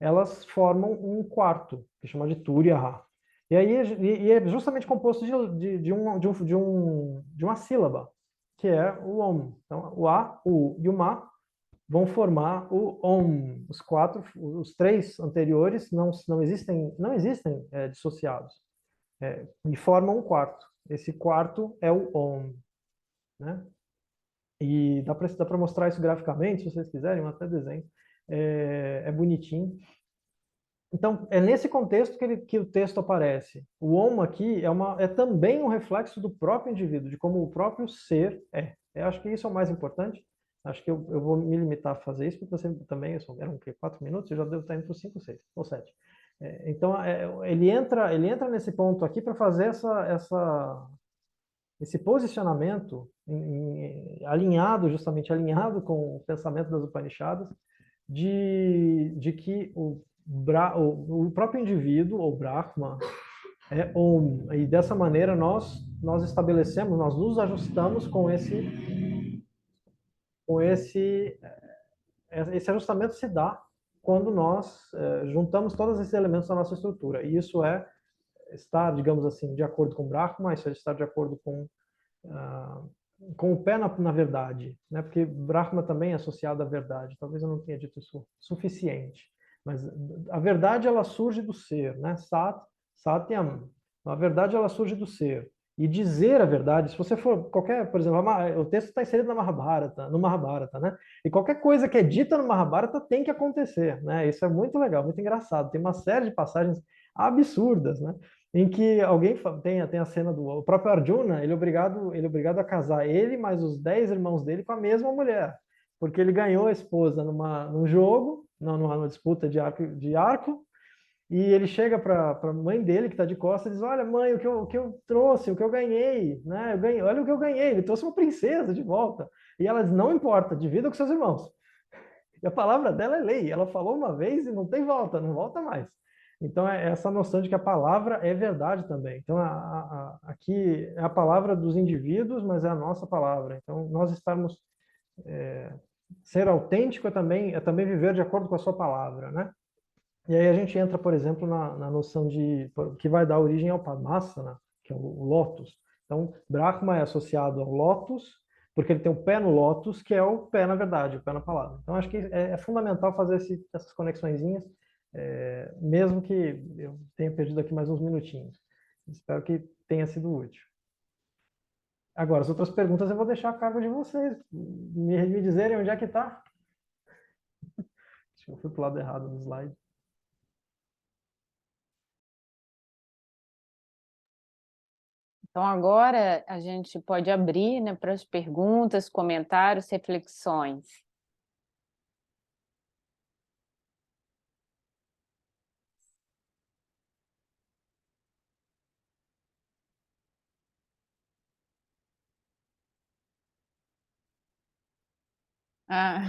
elas formam um quarto, que chama de Turiya. E aí é justamente composto de uma sílaba, que é o Om. Então, o A, o U e o Ma vão formar o Om. Os três anteriores não existem dissociados, e formam um quarto. Esse quarto é o Om, né? E dá para mostrar isso graficamente, se vocês quiserem, até desenho. É bonitinho. Então, é nesse contexto que o texto aparece. O Om aqui é também um reflexo do próprio indivíduo, de como o próprio ser é. Eu acho que isso é o mais importante. Acho que eu vou me limitar a fazer isso, porque você também, eram o quê? 4 minutos? Eu já devo estar indo para 5, 6 ou 7. Então, ele entra nesse ponto aqui para fazer esse posicionamento justamente alinhado com o pensamento das Upanishadas, de que o próprio indivíduo, ou Brahma, é Om. E dessa maneira nós estabelecemos, nós nos ajustamos esse ajustamento se dá quando nós juntamos todos esses elementos da nossa estrutura. E isso estar, digamos assim, de acordo com Brahma, isso é estar de acordo com o pé na verdade, né? Porque Brahma também é associado à verdade. Talvez eu não tenha dito isso suficiente, mas a verdade ela surge do ser, né? Satyam. A verdade ela surge do ser. E dizer a verdade, se você for por exemplo, o texto está inserido no Mahabharata, né? E qualquer coisa que é dita no Mahabharata tem que acontecer, né? Isso é muito legal, muito engraçado. Tem uma série de passagens absurdas, né? Em que alguém tem a cena do próprio Arjuna, ele é obrigado a casar ele mais os 10 irmãos dele com a mesma mulher, porque ele ganhou a esposa num jogo, numa disputa de arco, e ele chega para a mãe dele, que está de costas, e diz: olha, mãe, o que eu trouxe, o que eu ganhei, né? Olha o que eu ganhei, ele trouxe uma princesa de volta. E ela diz: não importa, divida com seus irmãos. E a palavra dela é lei, ela falou uma vez e não tem volta, não volta mais. Então, é essa noção de que a palavra é verdade também. Então, aqui é a palavra dos indivíduos, mas é a nossa palavra. Então, nós ser autêntico é também viver de acordo com a sua palavra, né? E aí a gente entra, por exemplo, na noção que vai dar origem ao Padmasana, que é o lótus. Então, Brahma é associado ao lótus, porque ele tem o pé no lótus, que é o pé na verdade, o pé na palavra. Então, acho que é fundamental fazer essas conexõezinhas, mesmo que eu tenha perdido aqui mais uns minutinhos. Espero que tenha sido útil. Agora, as outras perguntas eu vou deixar a cargo de vocês, me dizerem onde é que está. Acho que eu fui para o lado errado no slide. Então, agora a gente pode abrir, né, para as perguntas, comentários, reflexões. Ah,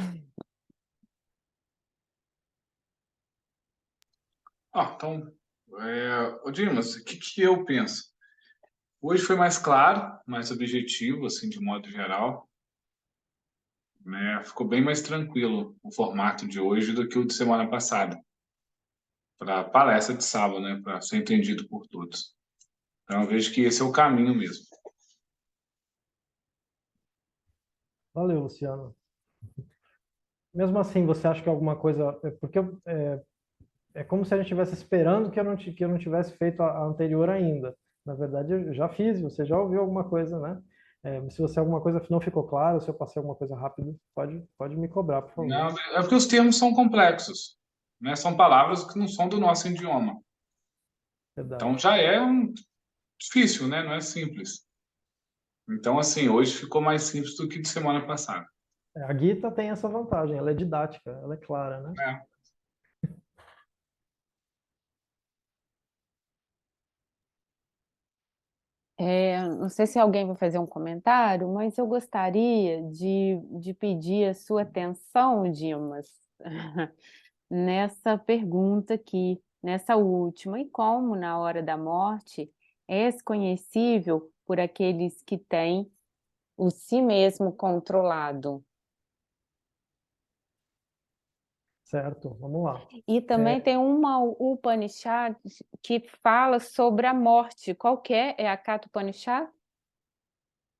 Então, ô Dimas, o que eu penso? Hoje foi mais claro, mais objetivo, assim, de modo geral, né? Ficou bem mais tranquilo o formato de hoje do que o de semana passada, para a palestra de sábado, né? Para ser entendido por todos. Então, eu vejo que esse é o caminho mesmo. Valeu, Luciano. Mesmo assim, você acha que alguma coisa... Porque é como se a gente estivesse esperando que eu não tivesse feito a anterior ainda. Na verdade, eu já fiz, você já ouviu alguma coisa, né? Se você alguma coisa não ficou claro, se eu passei alguma coisa rápido, pode me cobrar, por favor. Não, é porque os termos são complexos, né? São palavras que não são do nosso idioma. Verdade. Então, já difícil, né? Não é simples. Então, assim, hoje ficou mais simples do que de semana passada. A Gita tem essa vantagem, ela é didática, ela é clara, né? É. não sei se alguém vai fazer um comentário, mas eu gostaria de pedir a sua atenção, Dimas, nessa pergunta aqui, nessa última. E como na hora da morte és conhecível por aqueles que têm o si mesmo controlado? certo? Vamos lá. E também tem uma Upanishad que fala sobre a morte. Qual que é? É a Katha Upanishad?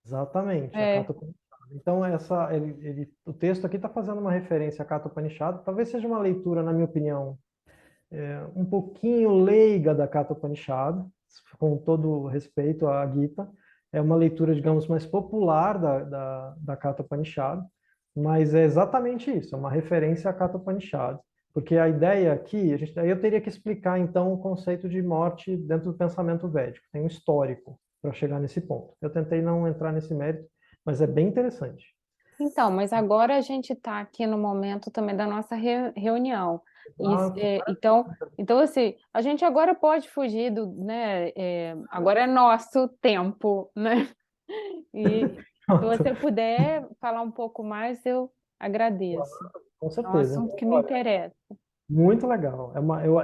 Exatamente, a É. Katha Upanishad. Então, o texto aqui está fazendo uma referência à Katha Upanishad. Talvez seja uma leitura, na minha opinião, um pouquinho leiga da Katha Upanishad, com todo respeito à Gita. É uma leitura, digamos, mais popular da Katha Upanishad, mas é exatamente isso, é uma referência à Katha Upanishad. Porque a ideia aqui, aí eu teria que explicar, então, o conceito de morte dentro do pensamento védico. Tem um histórico para chegar nesse ponto. Eu tentei não entrar nesse mérito, mas é bem interessante. Então, mas agora a gente está aqui no momento também da nossa reunião. Então, assim, a gente agora pode fugir né? Agora é nosso tempo, né? E se você puder falar um pouco mais, eu agradeço. Com É um certeza. assunto Então, que me olha, interessa. muito legal.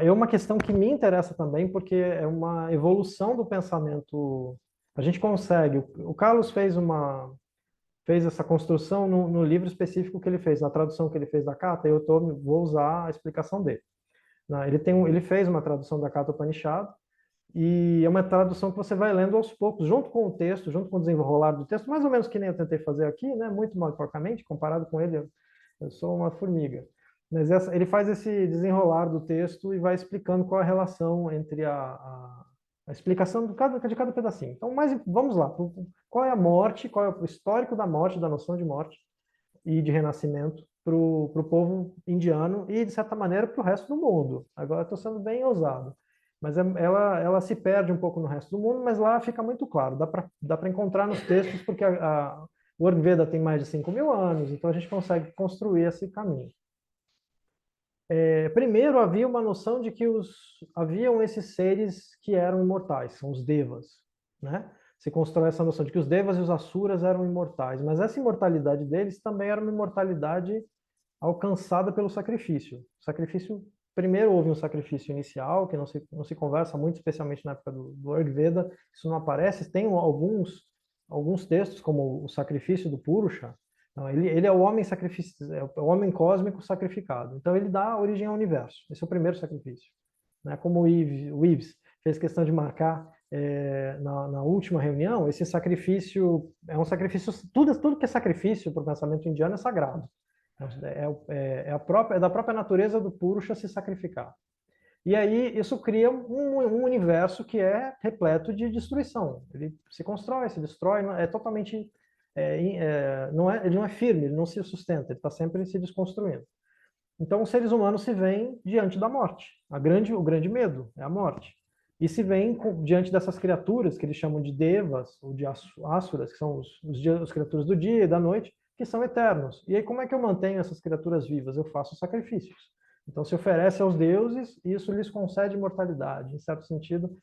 É uma questão que me interessa também, porque é uma evolução do pensamento. A gente consegue. O Carlos fez essa construção no livro específico que ele fez, na tradução que ele fez da Katha, vou usar a explicação dele. Ele fez uma tradução da Katha Upanishad, e é uma tradução que você vai lendo aos poucos, junto com o texto, junto com o desenrolar do texto, mais ou menos que nem eu tentei fazer aqui, né? Muito mal porcamente, comparado com ele, eu sou uma formiga. Mas ele faz esse desenrolar do texto e vai explicando qual é a relação entre a explicação de cada pedacinho. Então, vamos lá. Qual é a morte, qual é o histórico da morte, da noção de morte e de renascimento para o povo indiano e, de certa maneira, para o resto do mundo. Agora estou sendo bem ousado. Mas ela se perde um pouco no resto do mundo, mas lá fica muito claro. Dá para encontrar nos textos, porque o Ayurveda tem mais de 5.000 anos, então a gente consegue construir esse caminho. Primeiro, havia uma noção de que haviam esses seres que eram imortais, são os devas, né? Se constrói essa noção de que os devas e os asuras eram imortais, mas essa imortalidade deles também era uma imortalidade alcançada pelo sacrifício. Primeiro houve um sacrifício inicial, que não se conversa muito, especialmente na época do Ayurveda, isso não aparece. Tem alguns textos, como o sacrifício do Purusha. Não, ele é o homem é o homem cósmico sacrificado. Então ele dá origem ao universo. Esse é o primeiro sacrifício. Né? Como o Ives fez questão de marcar na última reunião, esse sacrifício é um sacrifício. Tudo que é sacrifício para o pensamento indiano é sagrado. É da própria natureza do Purusha se sacrificar. E aí isso cria um universo que é repleto de destruição. Ele se constrói, se destrói, é totalmente... ele não é firme, ele não se sustenta, ele está sempre se desconstruindo. Então os seres humanos se veem diante da morte. O grande medo é a morte. E se veem diante dessas criaturas que eles chamam de devas, ou de asuras, que são as criaturas do dia e da noite, que são eternos. E aí como é que eu mantenho essas criaturas vivas? Eu faço sacrifícios. Então se oferece aos deuses e isso lhes concede imortalidade. Em certo sentido,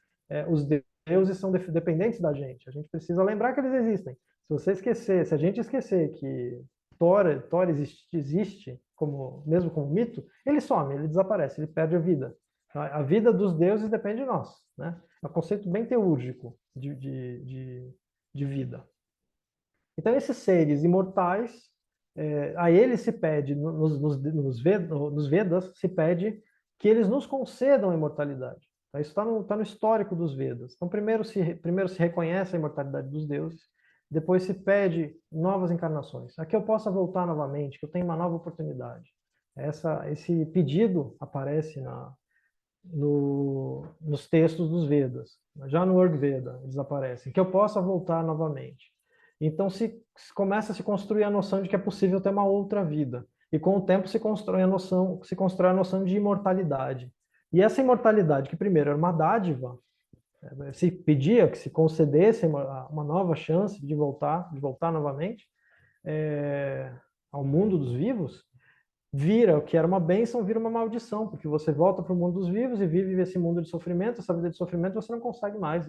os deuses são dependentes da gente. A gente precisa lembrar que eles existem. Se a gente esquecer que Thor existe mesmo como mito, ele some, ele desaparece, ele perde a vida. A vida dos deuses depende de nós, né? É um conceito bem teúrgico de vida. Então, esses seres imortais, a eles se pede, nos Vedas, se pede que eles nos concedam a imortalidade. Então, isso está no histórico dos Vedas. Então, primeiro se reconhece a imortalidade dos deuses, depois se pede novas encarnações. A que eu possa voltar novamente, que eu tenha uma nova oportunidade. Esse pedido aparece nos textos dos Vedas. Já no Ayurveda eles aparecem. Que eu possa voltar novamente. Então começa a se construir a noção de que é possível ter uma outra vida. E com o tempo se constrói a noção de imortalidade. E essa imortalidade, que primeiro era uma dádiva, se pedia que se concedesse uma nova chance de voltar novamente ao mundo dos vivos, o que era uma bênção, vira uma maldição, porque você volta para o mundo dos vivos e vive esse mundo de sofrimento, essa vida de sofrimento, você não consegue mais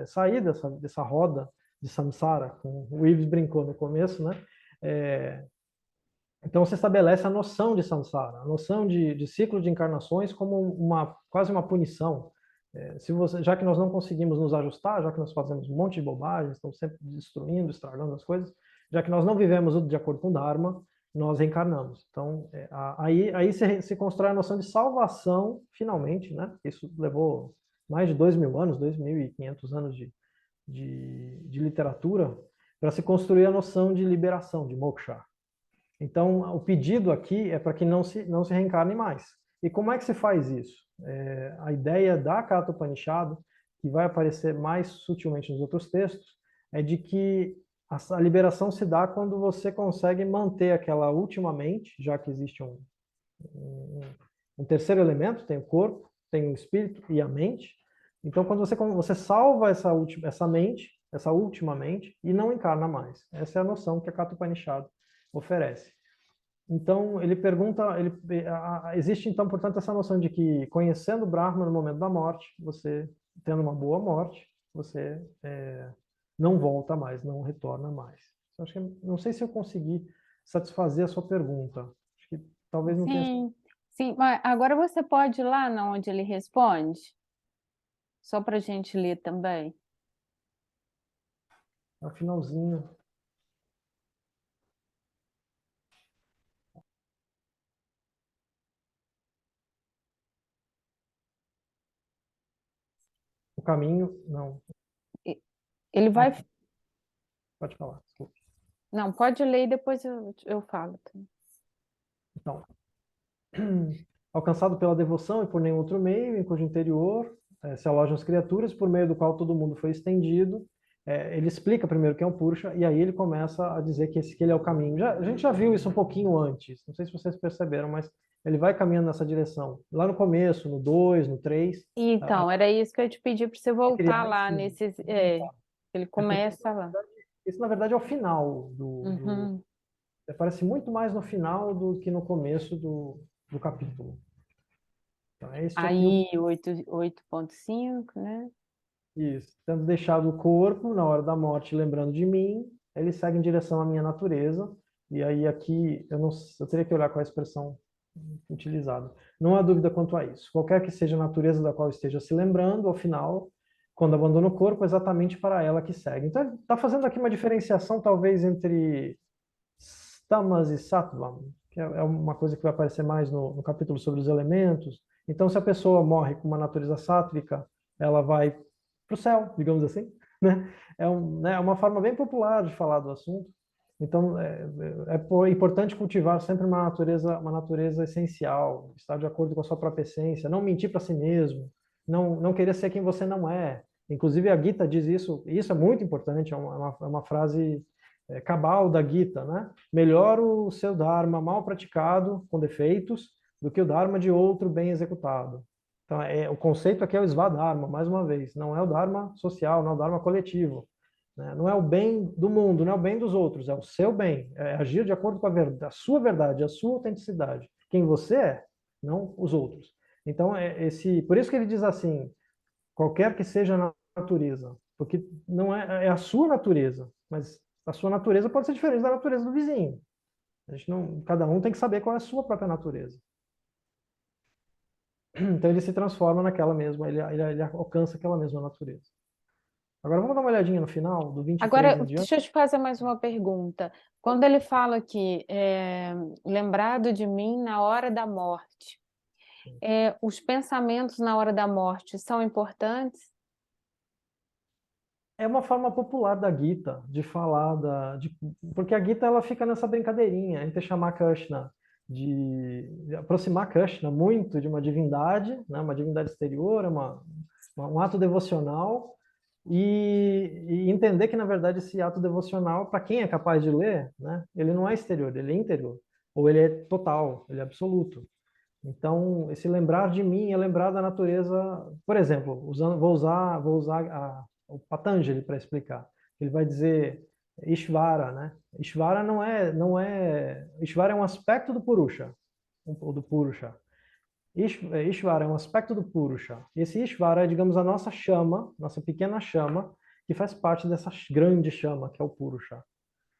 sair dessa roda de samsara, como o Ives brincou no começo, né? Então você estabelece a noção de samsara, a noção de ciclo de encarnações como quase uma punição. Já que nós não conseguimos nos ajustar, já que nós fazemos um monte de bobagens, estamos sempre destruindo, estragando as coisas, já que nós não vivemos de acordo com o Dharma, nós reencarnamos. Então, aí se constrói a noção de salvação, finalmente, né? Isso levou mais de 2.000 anos, 2.500 anos de literatura, para se construir a noção de liberação, de moksha. Então, o pedido aqui é para que não se reencarne mais. E como é que se faz isso? A ideia da Katha Upanishad, que vai aparecer mais sutilmente nos outros textos, é de que a liberação se dá quando você consegue manter aquela última mente, já que existe um terceiro elemento, tem o corpo, tem o espírito e a mente. Então, quando você salva essa última mente, e não encarna mais. Essa é a noção que a Katha Upanishad oferece. Então, ele pergunta, existe então, portanto, essa noção de que conhecendo o Brahma no momento da morte, você tendo uma boa morte, você não volta mais, não retorna mais. Eu acho que, não sei se eu consegui satisfazer a sua pergunta. Acho que talvez não tenha... Sim, sim. Mas agora você pode ir lá onde ele responde? Só para a gente ler também. No finalzinho. O caminho, não. Ele vai... Pode falar, desculpa. Não, pode ler e depois eu falo. Então, alcançado pela devoção e por nenhum outro meio, em cujo interior se alojam as criaturas, por meio do qual todo mundo foi estendido. Ele explica primeiro quem é o Purusha, e aí ele começa a dizer que ele é o caminho. A gente já viu isso um pouquinho antes, não sei se vocês perceberam, mas ele vai caminhando nessa direção. Lá no começo, no 2, no 3. Então, era isso que eu te pedi para você voltar lá Sim. nesses... ele começa lá. Isso, na verdade, é o final Uhum. aparece muito mais no final do que no começo do capítulo. Então, Aí, 8.5, né? Isso. Tendo deixado o corpo na hora da morte, lembrando de mim, ele segue em direção à minha natureza. E aí aqui eu teria que olhar qual é a expressão utilizada. Não há dúvida quanto a isso. Qualquer que seja a natureza da qual esteja se lembrando, ao final, quando abandona o corpo, é exatamente para ela que segue. Então, ele está fazendo aqui uma diferenciação, talvez, entre tamas e sattvam, que é uma coisa que vai aparecer mais no capítulo sobre os elementos. Então, se a pessoa morre com uma natureza sátrica, ela vai para o céu, digamos assim, né? É uma forma bem popular de falar do assunto. Então, é importante cultivar sempre uma natureza essencial, estar de acordo com a sua própria essência, não mentir para si mesmo, não querer ser quem você não é. Inclusive, a Gita diz isso, e isso é muito importante, é uma frase cabal da Gita, né? Melhor o seu Dharma mal praticado, com defeitos, do que o Dharma de outro bem executado. Então, o conceito aqui é o Svadharma, mais uma vez. Não é o Dharma social, não é o Dharma coletivo. Né? Não é o bem do mundo, não é o bem dos outros, é o seu bem. É agir de acordo com a sua verdade, a sua autenticidade. Quem você é, não os outros. Então, por isso que ele diz assim, qualquer que seja a natureza, porque não é a sua natureza, mas a sua natureza pode ser diferente da natureza do vizinho. Cada um tem que saber qual é a sua própria natureza. Então ele se transforma naquela mesma, ele alcança aquela mesma natureza. Agora vamos dar uma olhadinha no final, do 23 Agora, em diante. deixa eu te fazer mais uma pergunta. Quando ele fala aqui, lembrado de mim na hora da morte, os pensamentos na hora da morte são importantes? É uma forma popular da Gita de falar porque a Gita ela fica nessa brincadeirinha entre chamar Krishna de aproximar Krishna muito de uma divindade, né, uma divindade exterior, um ato devocional e entender que na verdade esse ato devocional, para quem é capaz de ler, né, ele não é exterior, ele é interior, ou ele é total, ele é absoluto. Então, esse lembrar de mim é lembrar da natureza. Por exemplo, vou usar o Patanjali para explicar. Ele vai dizer Ishvara, né? Ishvara Ishvara é um aspecto do Purusha, ou do Purusha. Ishvara é um aspecto do Purusha. Esse Ishvara é, digamos, a nossa chama, nossa pequena chama, que faz parte dessa grande chama, que é o Purusha.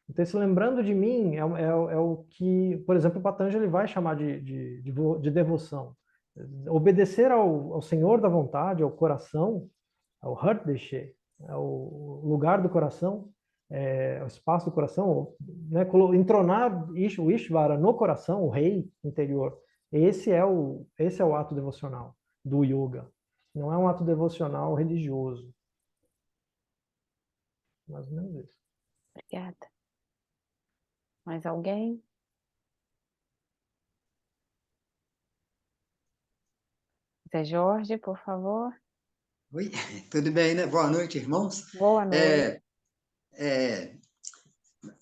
Então, esse lembrando de mim é o que, por exemplo, o Patanjali vai chamar de devoção. Obedecer ao Senhor da vontade, ao coração, ao Hridaya, ao lugar do coração, o espaço do coração, né, entronar o Ishvara no coração, o rei interior. Esse é o ato devocional do yoga. Não é um ato devocional religioso. Mais ou menos isso. Obrigada. Mais alguém? Zé Jorge, por favor. Oi, tudo bem, né? Boa noite, irmãos. Boa noite.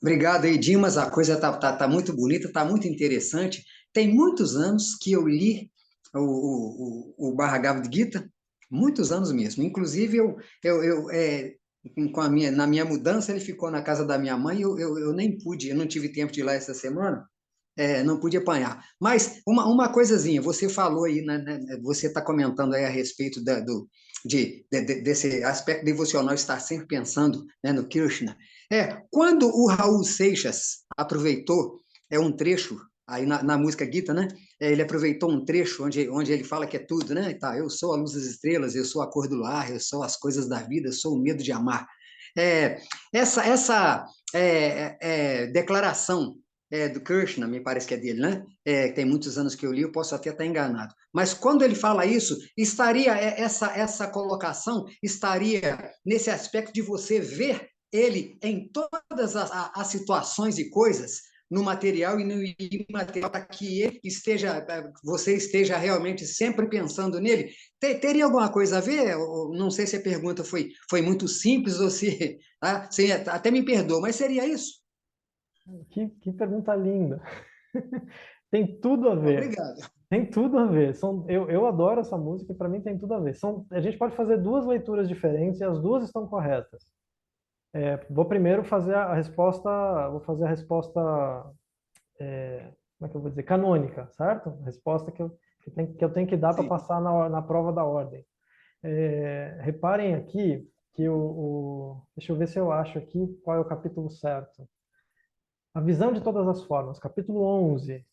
Obrigado aí, Dimas. A coisa tá muito bonita, tá muito interessante. Tem muitos anos que eu li o Bhagavad Gita, muitos anos mesmo. Inclusive, na minha mudança, ele ficou na casa da minha mãe. Eu nem pude, eu não tive tempo de ir lá essa semana. Não pude apanhar. Mas uma coisazinha, você falou aí, você está comentando aí a respeito desse aspecto devocional, estar sempre pensando, né, no Krishna. Quando o Raul Seixas aproveitou um trecho, aí na música Gita, né? Ele aproveitou um trecho onde ele fala que é tudo, né? Tá, eu sou a luz das estrelas, eu sou a cor do lar, eu sou as coisas da vida, eu sou o medo de amar. Essa declaração do Krishna, me parece que é dele, né? Tem muitos anos que eu li, eu posso até estar enganado. Mas quando ele fala isso, estaria essa colocação estaria nesse aspecto de você ver ele em todas as situações e coisas, no material e no imaterial, para que você esteja realmente sempre pensando nele. Teria alguma coisa a ver? Não sei se a pergunta foi muito simples ou se, você até me perdoa, mas seria isso? Que pergunta linda. Tem tudo a ver. Obrigado. Tem tudo a ver. Eu adoro essa música e para mim tem tudo a ver. A gente pode fazer duas leituras diferentes e as duas estão corretas. Vou primeiro fazer a resposta, como é que eu vou dizer, canônica, certo? A resposta que eu tenho que dar para passar na prova da ordem. Reparem aqui que deixa eu ver se eu acho aqui qual é o capítulo certo. A visão de todas as formas, capítulo 11.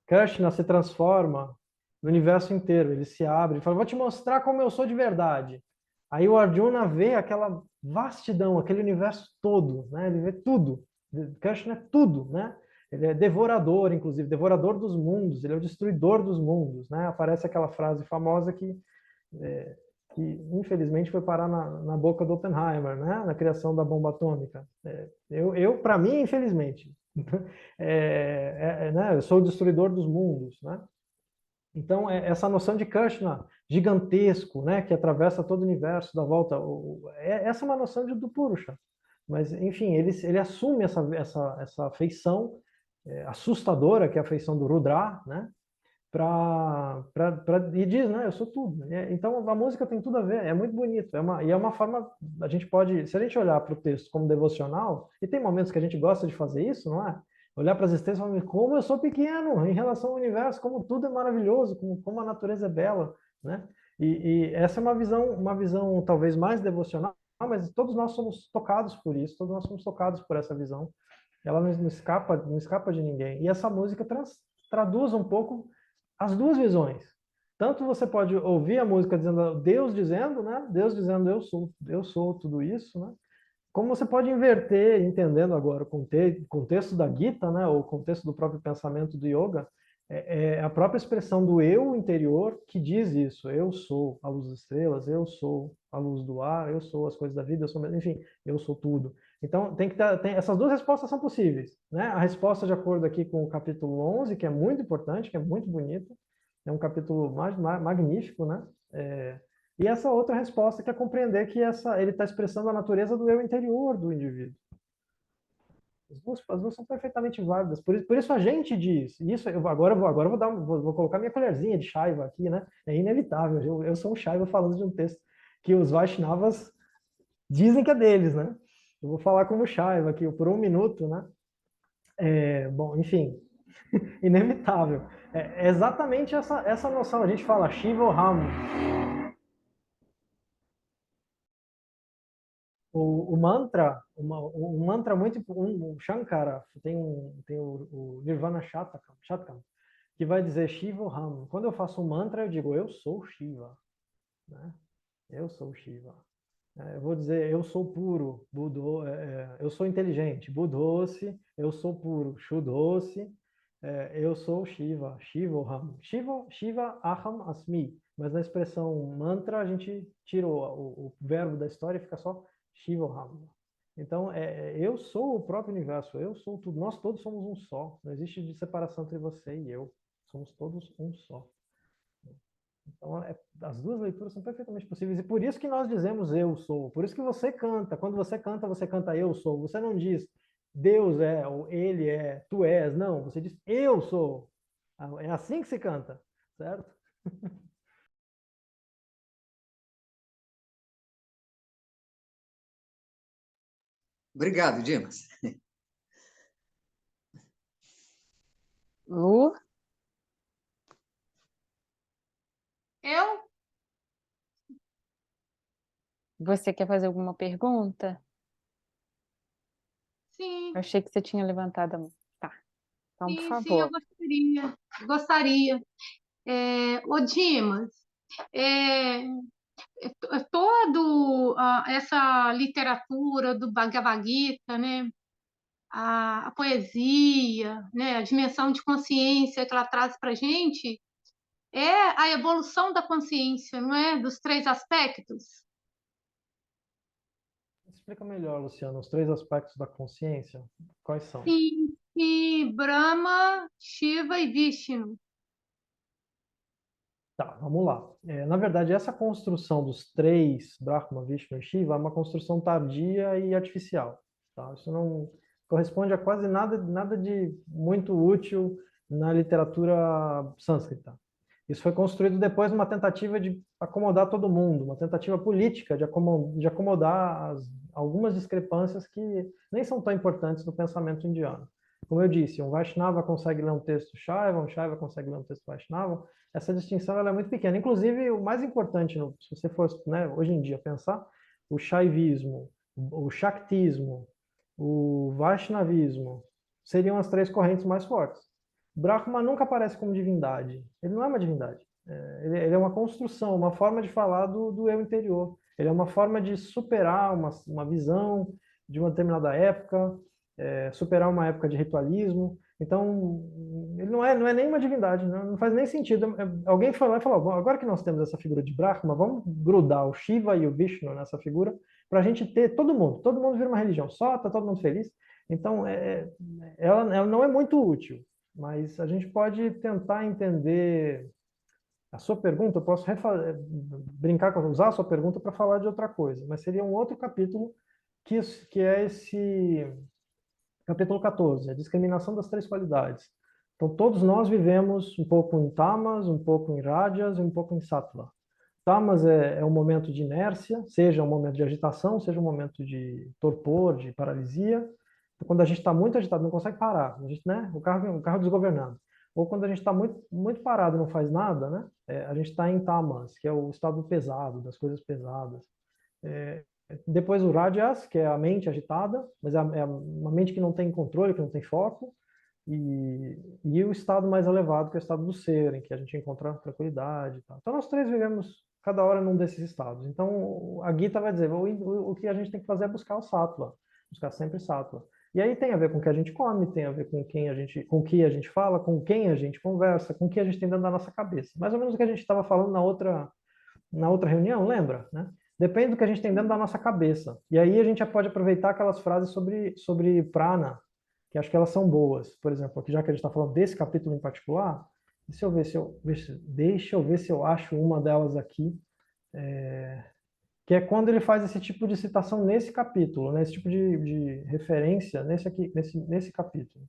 Krishna se transforma no universo inteiro, ele se abre, ele fala, vou te mostrar como eu sou de verdade. Aí o Arjuna vê aquela vastidão, aquele universo todo, né? Ele vê tudo. Krishna é tudo, né? Ele é devorador, inclusive, devorador dos mundos, ele é o destruidor dos mundos, né? Aparece aquela frase famosa que infelizmente foi parar na boca do Oppenheimer, né? Na criação da bomba atômica. Para mim, infelizmente, né? Eu sou o destruidor dos mundos, né? Então, essa noção de Krishna gigantesco, né? Que atravessa todo o universo, dá volta, essa é uma noção do Purusha. Mas, enfim, ele assume essa feição assustadora, que é a feição do Rudra, né? E diz, né, eu sou tudo. Então a música tem tudo a ver, é muito bonito, e é uma forma, a gente pode, se a gente olhar para o texto como devocional, e tem momentos que a gente gosta de fazer isso, não é? Olhar para as estrelas e falar, como eu sou pequeno em relação ao universo, como tudo é maravilhoso, como a natureza é bela, né? E essa é uma visão talvez mais devocional, mas todos nós somos tocados por isso, todos nós somos tocados por essa visão. Ela não escapa de ninguém. E essa música traduz um pouco as duas visões. Tanto você pode ouvir a música dizendo, né? Deus dizendo eu sou tudo isso, né? Como você pode inverter, entendendo agora o contexto da Gita, né? O contexto do próprio pensamento do yoga, é a própria expressão do eu interior que diz isso. Eu sou a luz das estrelas, eu sou a luz do ar, eu sou as coisas da vida, enfim, eu sou tudo. Então, essas duas respostas são possíveis, né? A resposta de acordo aqui com o capítulo 11, que é muito importante, que é muito bonito, é um capítulo magnífico, né? E essa outra resposta que é compreender que ele está expressando a natureza do eu interior do indivíduo. As duas são perfeitamente válidas. Por isso a gente diz, isso agora vou colocar minha colherzinha de Shaiva aqui, né? É inevitável. Eu sou um Shaiva falando de um texto que os Vaishnavas dizem que é deles, né? Eu vou falar como Shaiva aqui por um minuto, né? Bom, enfim, inevitável. É exatamente essa noção. A gente fala Shiva Ham. O mantra, um mantra muito, o Shankara tem o Nirvana Shatakam, que vai dizer Shiva Ham. Quando eu faço um mantra, eu digo eu sou Shiva, né? Eu sou Shiva. Eu vou dizer, eu sou puro, eu sou inteligente, Budhosse, eu sou puro, Shuddhosse, eu sou Shiva, Shivoham. Shiva Aham Asmi. Mas na expressão mantra a gente tirou o verbo da história e fica só Shivoham. Então, eu sou o próprio universo, eu sou tudo. Nós todos somos um só. Não existe separação entre você e eu. Somos todos um só. Então, as duas leituras são perfeitamente possíveis. E por isso que nós dizemos eu sou. Por isso que você canta. Quando você canta eu sou. Você não diz Deus é, ou ele é, tu és. Não, você diz eu sou. É assim que se canta, certo? Obrigado, Dimas. Lu, Eu? você quer fazer alguma pergunta? Sim, Eu achei que você tinha levantado a mão. Tá, então, por sim, eu favor. gostaria. Ô, Dimas, é, todo essa literatura do Bhagavad Gita, né, a poesia, né, a dimensão de consciência que ela traz para a gente, é a evolução da consciência, não é? Dos três aspectos. Explica melhor, Luciano, os três aspectos da consciência. Quais são? Sim, e Brahma, Shiva e Vishnu. Tá, vamos lá. Na verdade, essa construção dos três, Brahma, Vishnu e Shiva, é uma construção tardia e artificial. Tá? Isso não corresponde a quase nada de muito útil na literatura sânscrita. Isso foi construído depois numa tentativa de acomodar todo mundo, uma tentativa política de acomodar algumas discrepâncias que nem são tão importantes no pensamento indiano. Como eu disse, um Vaishnava consegue ler um texto Shaiva, um Shaiva consegue ler um texto Vaishnava. Essa distinção ela é muito pequena. Inclusive, o mais importante, se você for, né, hoje em dia pensar, o Shaivismo, o Shaktismo, o Vaishnavismo, seriam as três correntes mais fortes. Brahma nunca aparece como divindade. Ele não é uma divindade. Ele é uma construção, uma forma de falar do eu interior. Ele é uma forma de superar uma visão de uma determinada época, superar uma época de ritualismo. Então, ele não é nem uma divindade, não faz nem sentido. Alguém foi lá e falou, agora que nós temos essa figura de Brahma, vamos grudar o Shiva e o Vishnu nessa figura, para a gente ter todo mundo vira uma religião só, está todo mundo feliz. Então, ela não é muito útil, mas a gente pode tentar entender a sua pergunta, eu posso brincar com usar a sua pergunta para falar de outra coisa, mas seria um outro capítulo que é esse capítulo 14, a discriminação das três qualidades. Então, todos nós vivemos um pouco em tamas, um pouco em rajas e um pouco em sattva. Tamas é um momento de inércia, seja um momento de agitação, seja um momento de torpor, de paralisia. Então, quando a gente está muito agitado, não consegue parar, a gente, né? O carro desgovernado. Ou quando a gente está muito parado e não faz nada, né? A gente está em tamas, que é o estado pesado, das coisas pesadas. Depois o rajas, que é a mente agitada, mas é uma mente que não tem controle, que não tem foco. E o estado mais elevado, que é o estado do ser, em que a gente encontra tranquilidade. Tá? Então, nós três vivemos cada hora num desses estados. Então, a Gita vai dizer, o que a gente tem que fazer é buscar o sattva, buscar sempre sattva. E aí tem a ver com o que a gente come, tem a ver com com o que a gente fala, com quem a gente conversa, com o que a gente tem dentro da nossa cabeça. Mais ou menos o que a gente estava falando na outra reunião, lembra? Né? Depende do que a gente tem dentro da nossa cabeça. E aí a gente já pode aproveitar aquelas frases sobre prana, que acho que elas são boas. Por exemplo, aqui, já que a gente está falando desse capítulo em particular, deixa eu ver se eu acho uma delas aqui, que é quando ele faz esse tipo de citação nesse capítulo, né, esse tipo de referência nesse capítulo.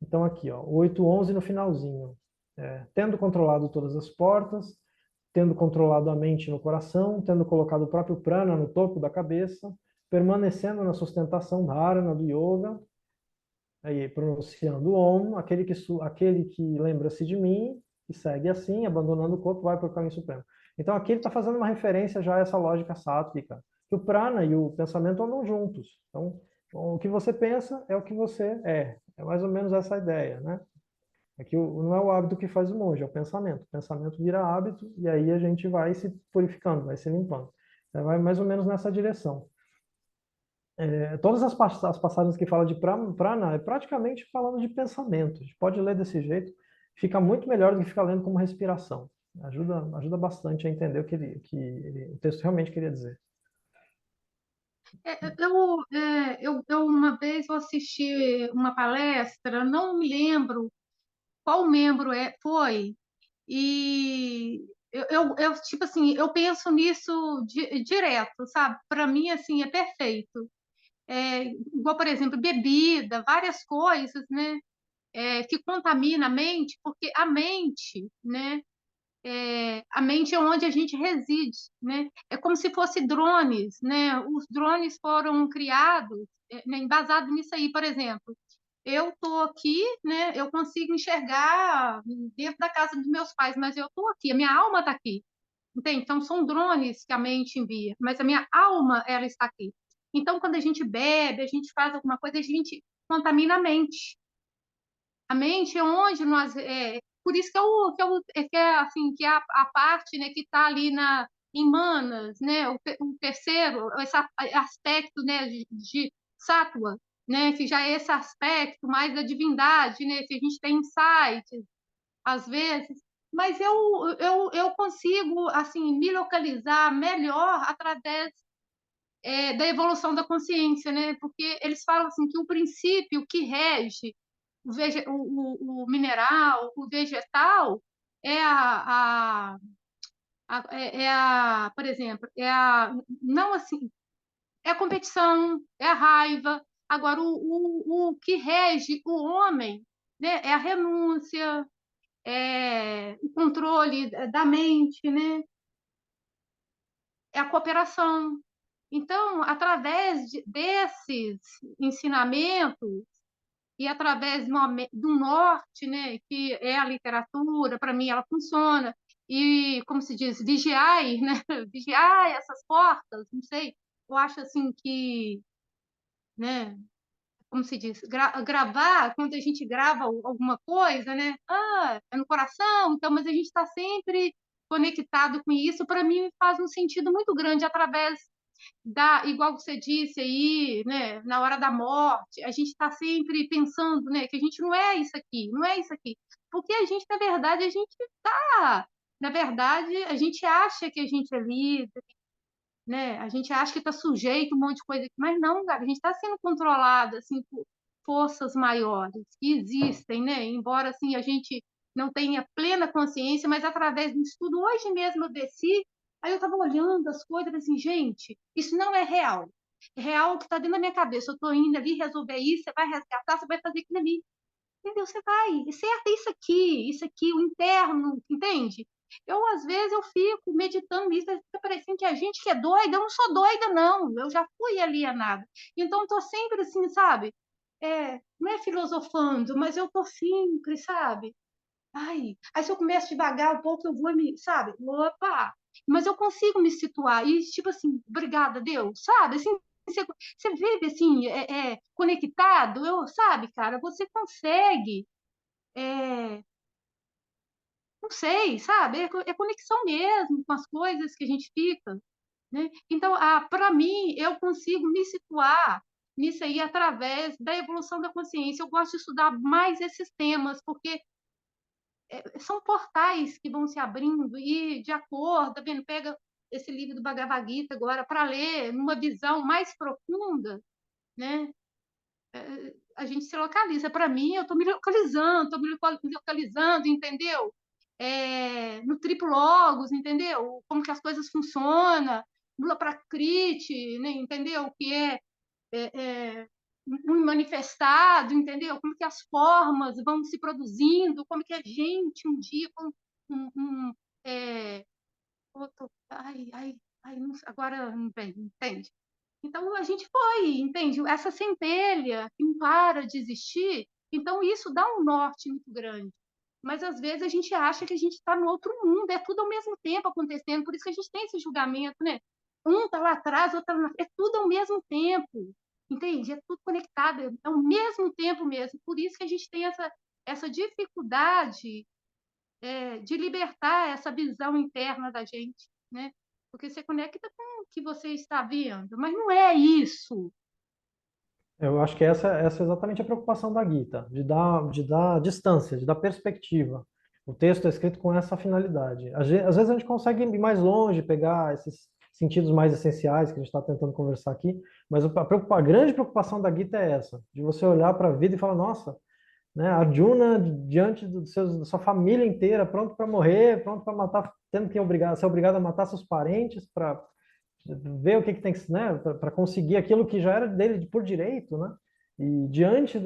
Então aqui, ó, 8:11 no finalzinho. Tendo controlado todas as portas, tendo controlado a mente no coração, tendo colocado o próprio prana no topo da cabeça, permanecendo na sustentação dharana do yoga, aí pronunciando o Om, aquele que lembra-se de mim, e segue assim, abandonando o corpo, vai para o caminho supremo. Então aqui ele está fazendo uma referência já a essa lógica sáttvica, que o prana e o pensamento andam juntos. Então, o que você pensa é o que você é. É mais ou menos essa a ideia, né? Aqui não é o hábito que faz o monge, é o pensamento. O pensamento vira hábito e aí a gente vai se purificando, vai se limpando. Vai mais ou menos nessa direção. Todas as passagens que falam de prana é praticamente falando de pensamento. A gente pode ler desse jeito, fica muito melhor do que ficar lendo como respiração. Ajuda bastante a entender o que o texto realmente queria dizer. Eu uma vez eu assisti uma palestra, não me lembro qual membro foi, e tipo assim, eu penso nisso direto, sabe? Para mim, assim, é perfeito. Igual, por exemplo, bebida, várias coisas, né? Que contamina a mente, porque a mente, né? A mente é onde a gente reside, né? É como se fosse drones, né? Os drones foram criados, né, embasado nisso aí, por exemplo. Eu estou aqui, né? Eu consigo enxergar dentro da casa dos meus pais, mas eu estou aqui, a minha alma está aqui, entende? Então são drones que a mente envia, mas a minha alma ela está aqui. Então quando a gente bebe, a gente faz alguma coisa, a gente contamina a mente. A mente é onde nós por isso assim que é a parte, né, que está ali em Manas, né, o terceiro esse aspecto, né, de Sattva, né, que já é esse aspecto mais da divindade, né, que a gente tem insights às vezes, mas eu consigo assim me localizar melhor através da evolução da consciência, né? Porque eles falam assim que o princípio que rege o mineral, o vegetal, por exemplo, não assim, é a competição, é a raiva. Agora, o que rege o homem, né, é a renúncia, é o controle da mente, né, é a cooperação. Então, através desses ensinamentos, e através do norte, né, que é a literatura, para mim ela funciona, e, como se diz, vigiai, né, vigiai essas portas, não sei, eu acho assim que, né, como se diz, gravar, quando a gente grava alguma coisa, né, é no coração, então, mas a gente está sempre conectado com isso, para mim faz um sentido muito grande através igual você disse aí, né, na hora da morte, a gente está sempre pensando, né, que a gente não é isso aqui, não é isso aqui, porque a gente, na verdade, a gente acha que a gente é líder, né, a gente acha que está sujeito a um monte de coisa aqui, mas não, cara, a gente está sendo controlado, assim, por forças maiores que existem, né, embora, assim, a gente não tenha plena consciência, mas através do estudo, hoje mesmo eu desci. Aí eu estava olhando as coisas assim, gente, isso não é real. É real o que está dentro da minha cabeça. Eu estou indo ali resolver isso, você vai resgatar, você vai fazer aquilo ali. Entendeu? Você vai, certo, é isso aqui, o interno, entende? Às vezes, eu fico meditando isso, fica parecendo que a gente que é doida, eu não sou doida, não. Eu já fui alienada. Então, estou sempre assim, sabe? Não é filosofando, mas eu estou sempre, sabe? Ai, aí se eu começo devagar um pouco, eu vou sabe? Opa! Mas eu consigo me situar e, tipo assim, obrigada, Deus, sabe? Assim, você vive assim, conectado, sabe, cara? Você consegue, não sei, sabe? É conexão mesmo com as coisas que a gente fica, né? Então, para mim, eu consigo me situar nisso aí através da evolução da consciência. Eu gosto de estudar mais esses temas, porque são portais que vão se abrindo e de acordo, tá vendo? Pega esse livro do Bhagavad Gita agora para ler numa visão mais profunda, né? A gente se localiza. Para mim, eu estou me localizando, entendeu? No triplo logos, entendeu? Como que as coisas funcionam, Mula Prakriti, né? Entendeu? O que um manifestado, entendeu? Como que as formas vão se produzindo, como que a gente um dia com um não, agora não vem, entende? Então a gente foi, entende? Essa centelha que não para de existir, então isso dá um norte muito grande. Mas às vezes a gente acha que a gente está no outro mundo, é tudo ao mesmo tempo acontecendo, por isso que a gente tem esse julgamento, né? Um está lá atrás, outro está lá na frente, é tudo ao mesmo tempo, entende? É tudo conectado, é ao mesmo tempo mesmo. Por isso que a gente tem essa dificuldade de libertar essa visão interna da gente, né? porque você conecta com o que você está vendo, mas não é isso. Eu acho que essa é exatamente a preocupação da Gita, de dar distância, de dar perspectiva. O texto é escrito com essa finalidade. Às vezes a gente consegue ir mais longe, pegar esses sentidos mais essenciais que a gente está tentando conversar aqui, mas a grande preocupação da Gita é essa, de você olhar para a vida e falar, nossa, né, Arjuna diante da sua família inteira, pronto para morrer, pronto para matar, tendo que ser obrigado a matar seus parentes para ver o que tem que, né, para conseguir aquilo que já era dele por direito, né? E diante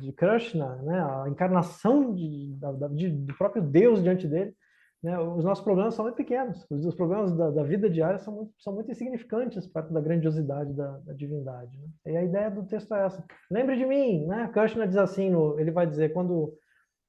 de Krishna, né, a encarnação do próprio Deus diante dele, né, os nossos problemas são muito pequenos. Os problemas da vida diária são muito insignificantes perto da grandiosidade da divindade. Né? E a ideia do texto é essa. Lembre de mim, né? Krishna diz assim, ele vai dizer, quando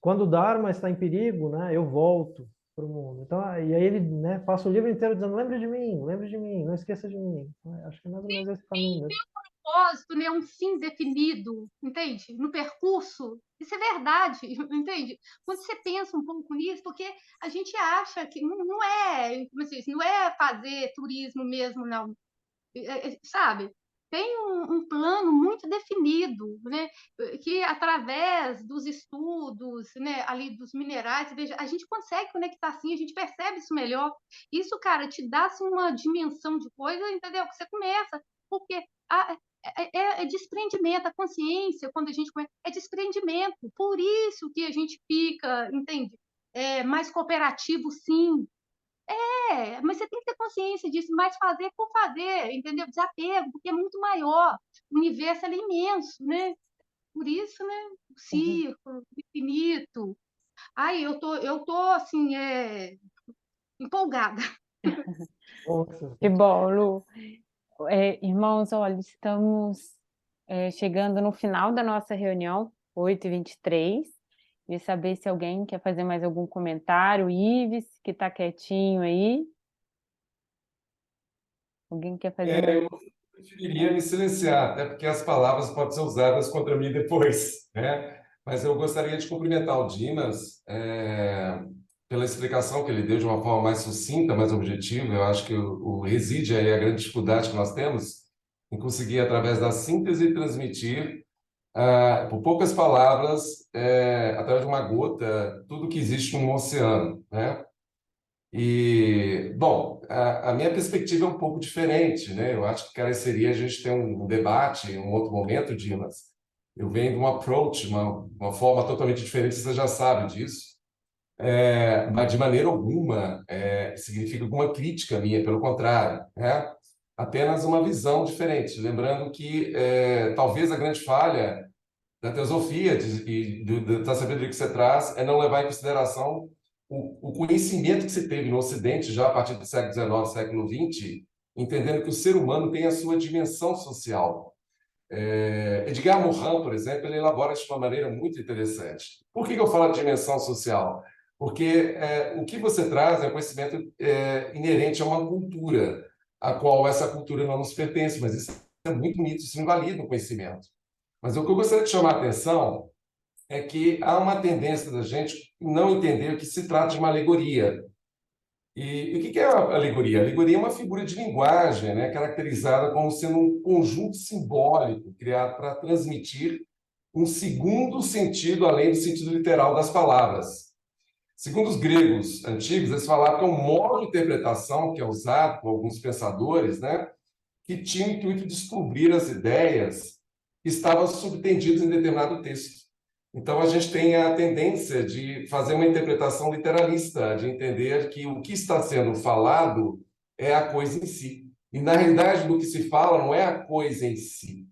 o Dharma está em perigo, né, eu volto para o mundo. Então, e aí ele, né, passa o livro inteiro dizendo, lembre de mim, não esqueça de mim. Acho que é mais ou menos esse caminho mesmo. Propósito, né, um fim definido, entende? No percurso. Isso é verdade, entende? Quando você pensa um pouco nisso, porque a gente acha que não é, como se diz, não é fazer turismo mesmo, não. Sabe? Tem um plano muito definido, né? Que através dos estudos, né, ali dos minerais, veja, a gente consegue conectar assim, a gente percebe isso melhor. Isso, cara, te dá assim, uma dimensão de coisa, entendeu? Que você começa, porque é desprendimento, a consciência, quando a gente começa, é desprendimento. Por isso que a gente fica, entende? Mais cooperativo, sim. Mas você tem que ter consciência disso, mas fazer por fazer, entendeu? Desapego, porque é muito maior. O universo é imenso, né? Por isso, né? O círculo, o infinito. Ai, eu tô assim, empolgada. Nossa. Que bom, Lu. Irmãos, olha, estamos chegando no final da nossa reunião, 8h23. Queria saber se alguém quer fazer mais algum comentário. Ives, que está quietinho aí. Alguém quer fazer mais? Eu preferiria me silenciar, até porque as palavras podem ser usadas contra mim depois, né? Mas eu gostaria de cumprimentar o Dimas pela explicação que ele deu de uma forma mais sucinta, mais objetiva. Eu acho que reside aí a grande dificuldade que nós temos em conseguir, através da síntese, transmitir, por poucas palavras, através de uma gota, tudo que existe num oceano, né? E, bom, a minha perspectiva é um pouco diferente, né? Eu acho que careceria a gente ter um debate em um outro momento, Dimas. Eu venho de um approach, uma forma totalmente diferente, você já sabe disso. Mas de maneira alguma significa alguma crítica minha, pelo contrário, né? Apenas uma visão diferente. Lembrando que talvez a grande falha da teosofia e da sabedoria que você traz é não levar em consideração o conhecimento que se teve no Ocidente já a partir do século XIX, século XX, entendendo que o ser humano tem a sua dimensão social. Edgar Morin, por exemplo, ele elabora isso de uma maneira muito interessante. Por que eu falo de dimensão social? Porque o que você traz é um conhecimento inerente a uma cultura, a qual essa cultura não nos pertence, mas isso é muito bonito, isso invalida o conhecimento. Mas o que eu gostaria de chamar a atenção é que há uma tendência da gente não entender que se trata de uma alegoria. E o que é a alegoria? A alegoria é uma figura de linguagem, né, caracterizada como sendo um conjunto simbólico criado para transmitir um segundo sentido além do sentido literal das palavras. Segundo os gregos antigos, eles falavam que é um modo de interpretação que é usado por alguns pensadores, né, que tinha o intuito de descobrir as ideias que estavam subtendidas em determinado texto. Então, a gente tem a tendência de fazer uma interpretação literalista, de entender que o que está sendo falado é a coisa em si. E, na realidade, do que se fala não é a coisa em si.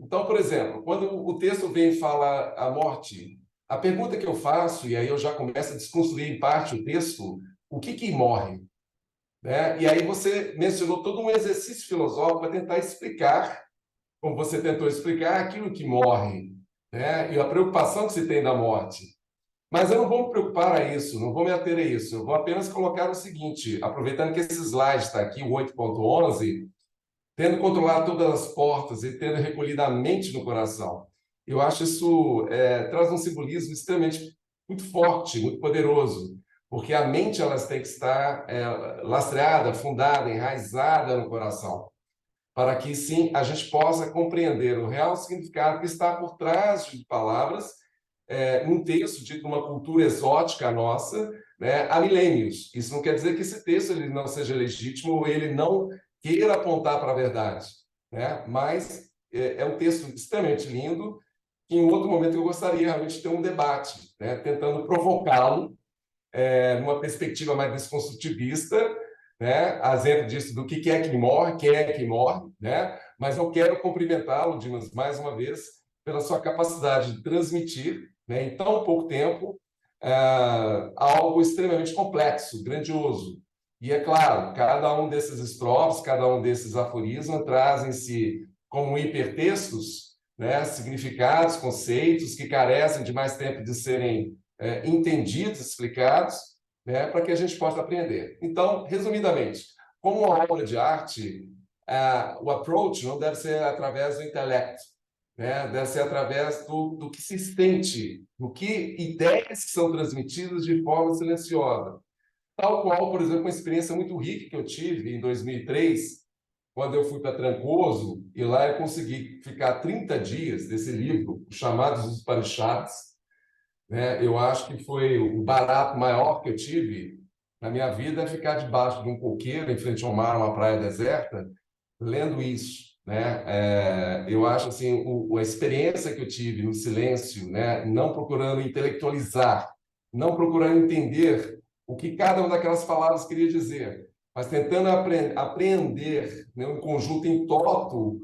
Então, por exemplo, quando o texto vem e fala a morte, a pergunta que eu faço, e aí eu já começo a desconstruir em parte o texto, o que morre? Né? E aí você mencionou todo um exercício filosófico para tentar explicar, como você tentou explicar, aquilo que morre, né? E a preocupação que se tem da morte. Mas eu não vou me preocupar a isso, não vou me ater a isso. Eu vou apenas colocar o seguinte, aproveitando que esse slide está aqui, o 8.11, tendo controlado todas as portas e tendo recolhido a mente no coração. Eu acho isso traz um simbolismo extremamente muito forte, muito poderoso, porque a mente elas tem que estar lastreada, fundada, enraizada no coração, para que sim a gente possa compreender o real significado que está por trás de palavras num texto de uma cultura exótica nossa, né, há milênios. Isso não quer dizer que esse texto ele não seja legítimo ou ele não queira apontar para a verdade, né? Mas é um texto extremamente lindo, que em outro momento eu gostaria realmente de ter um debate, né, tentando provocá-lo numa perspectiva mais desconstrutivista, né? A exemplo disso do que é que morre, quem é que morre, né? Mas eu quero cumprimentá-lo, Dimas, mais uma vez, pela sua capacidade de transmitir, né, em tão pouco tempo, algo extremamente complexo, grandioso. E é claro, cada um desses estrofes, cada um desses aforismos traz em si, como hipertextos, né, significados, conceitos que carecem de mais tempo de serem entendidos, explicados, né, para que a gente possa aprender. Então, resumidamente, como uma obra de arte, o approach não deve ser através do intelecto, né? Deve ser através do que se sente, do que ideias que são transmitidas de forma silenciosa. Tal qual, por exemplo, uma experiência muito rica que eu tive em 2003, quando eu fui para Trancoso, e lá eu consegui ficar 30 dias desse livro, Chamados dos Upanishads, né? Eu acho que foi o barato maior que eu tive na minha vida é ficar debaixo de um coqueiro, em frente ao mar, uma praia deserta, lendo isso, né? Eu acho assim a experiência que eu tive no silêncio, né? Não procurando intelectualizar, não procurando entender o que cada uma daquelas palavras queria dizer, mas tentando apreender, né, um conjunto em toto,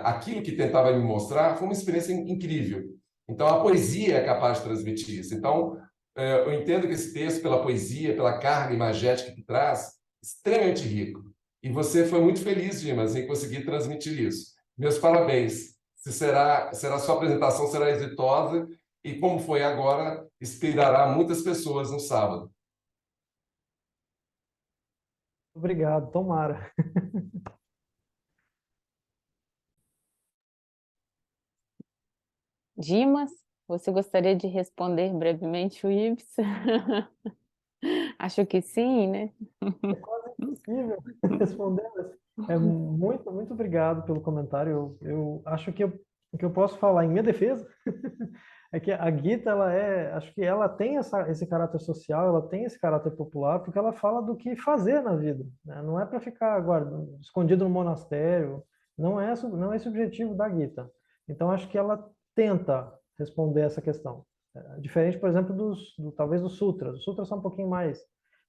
aquilo que tentava me mostrar, foi uma experiência incrível. Então, a poesia é capaz de transmitir isso. Então, eu entendo que esse texto, pela poesia, pela carga imagética que traz, extremamente rico. E você foi muito feliz, Dimas, em conseguir transmitir isso. Meus parabéns. Sua apresentação será exitosa e, como foi agora, inspirará muitas pessoas no sábado. Obrigado, tomara. Dimas, você gostaria de responder brevemente o Ives? Acho que sim, né? É quase impossível responder, mas muito, muito obrigado pelo comentário. Eu acho que o que eu posso falar em minha defesa é que a Gita, acho que ela tem esse caráter social, ela tem esse caráter popular, porque ela fala do que fazer na vida, né? Não é para ficar escondido no monastério, não é esse o objetivo da Gita. Então, acho que ela tenta responder essa questão. Diferente, por exemplo, talvez dos sutras. Os sutras são um pouquinho mais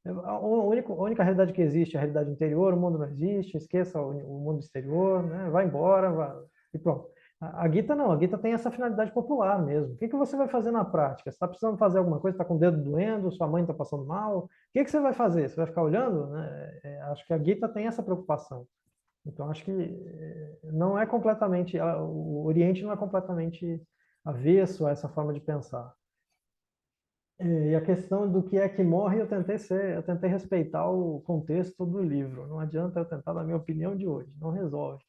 a única realidade que existe é a realidade interior, o mundo não existe, esqueça o mundo exterior, né? Vai embora, e pronto. A Gita não, a Gita tem essa finalidade popular mesmo. O que você vai fazer na prática? Você está precisando fazer alguma coisa, está com o dedo doendo, sua mãe está passando mal, o que você vai fazer? Você vai ficar olhando? Né? Acho que a Gita tem essa preocupação. Então, acho que não é completamente, o Oriente não é completamente avesso a essa forma de pensar. E a questão do que é que morre, eu tentei respeitar o contexto do livro. Não adianta eu tentar dar a minha opinião de hoje, não resolve.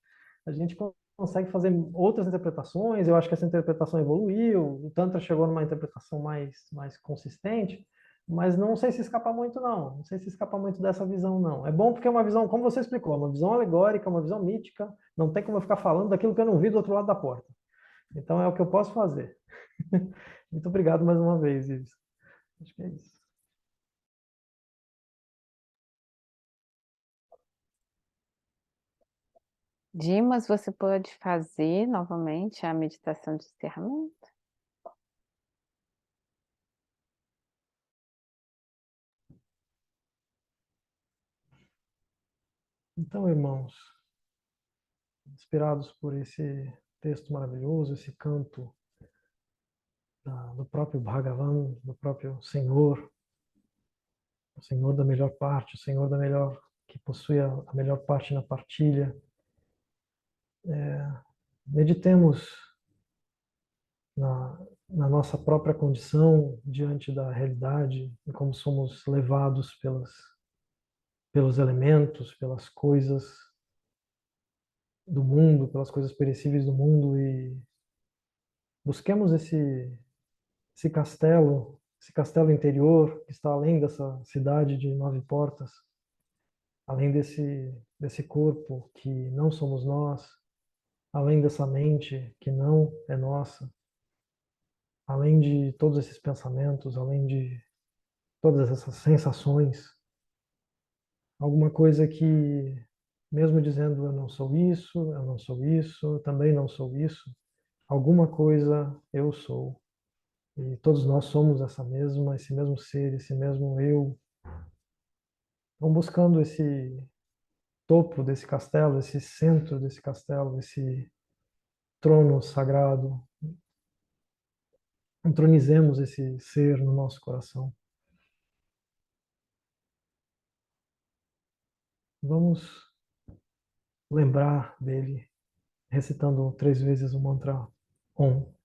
A gente consegue fazer outras interpretações, eu acho que essa interpretação evoluiu, o Tantra chegou numa interpretação mais consistente, mas não sei se escapa muito, não. Não sei se escapa muito dessa visão, não. É bom porque é uma visão, como você explicou, é uma visão alegórica, uma visão mítica, não tem como eu ficar falando daquilo que eu não vi do outro lado da porta. Então é o que eu posso fazer. Muito obrigado mais uma vez, Ives. Acho que é isso. Dimas, você pode fazer novamente a meditação de encerramento? Então, irmãos, inspirados por esse texto maravilhoso, esse canto do próprio Bhagavan, do próprio Senhor, o Senhor da melhor parte, o Senhor que possui a melhor parte na partilha, meditemos na nossa própria condição diante da realidade e como somos levados pelos elementos, pelas coisas do mundo, pelas coisas perecíveis do mundo, e busquemos esse castelo esse castelo interior que está além dessa cidade de 9 portas, além desse corpo que não somos nós, além dessa mente que não é nossa, além de todos esses pensamentos, além de todas essas sensações, alguma coisa que, mesmo dizendo eu não sou isso, eu não sou isso, eu também não sou isso, alguma coisa eu sou. E todos nós somos esse mesmo ser, esse mesmo eu. Então, buscando esse topo desse castelo, esse centro desse castelo, esse trono sagrado, entronizemos esse ser no nosso coração. Vamos lembrar dele, recitando 3 vezes o mantra Om.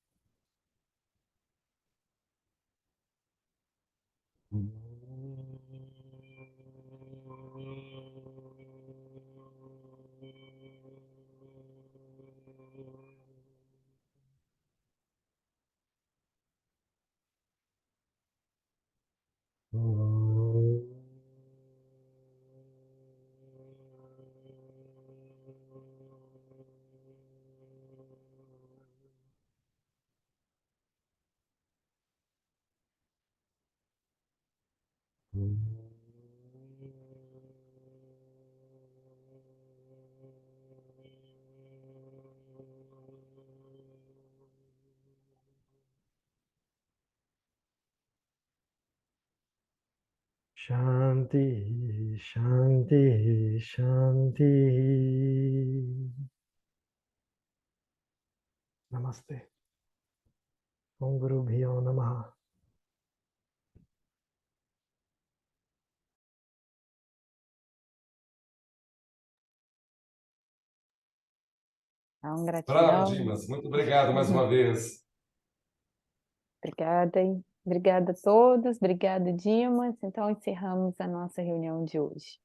Shanti, Shanti, Shanti. Namaste. Om Guru Bhyo Namaha. Então, Bravo, gratidão. Dimas. Muito obrigado mais uma vez. Obrigada, hein? Obrigada a todos, obrigada, Dimas. Então, encerramos a nossa reunião de hoje.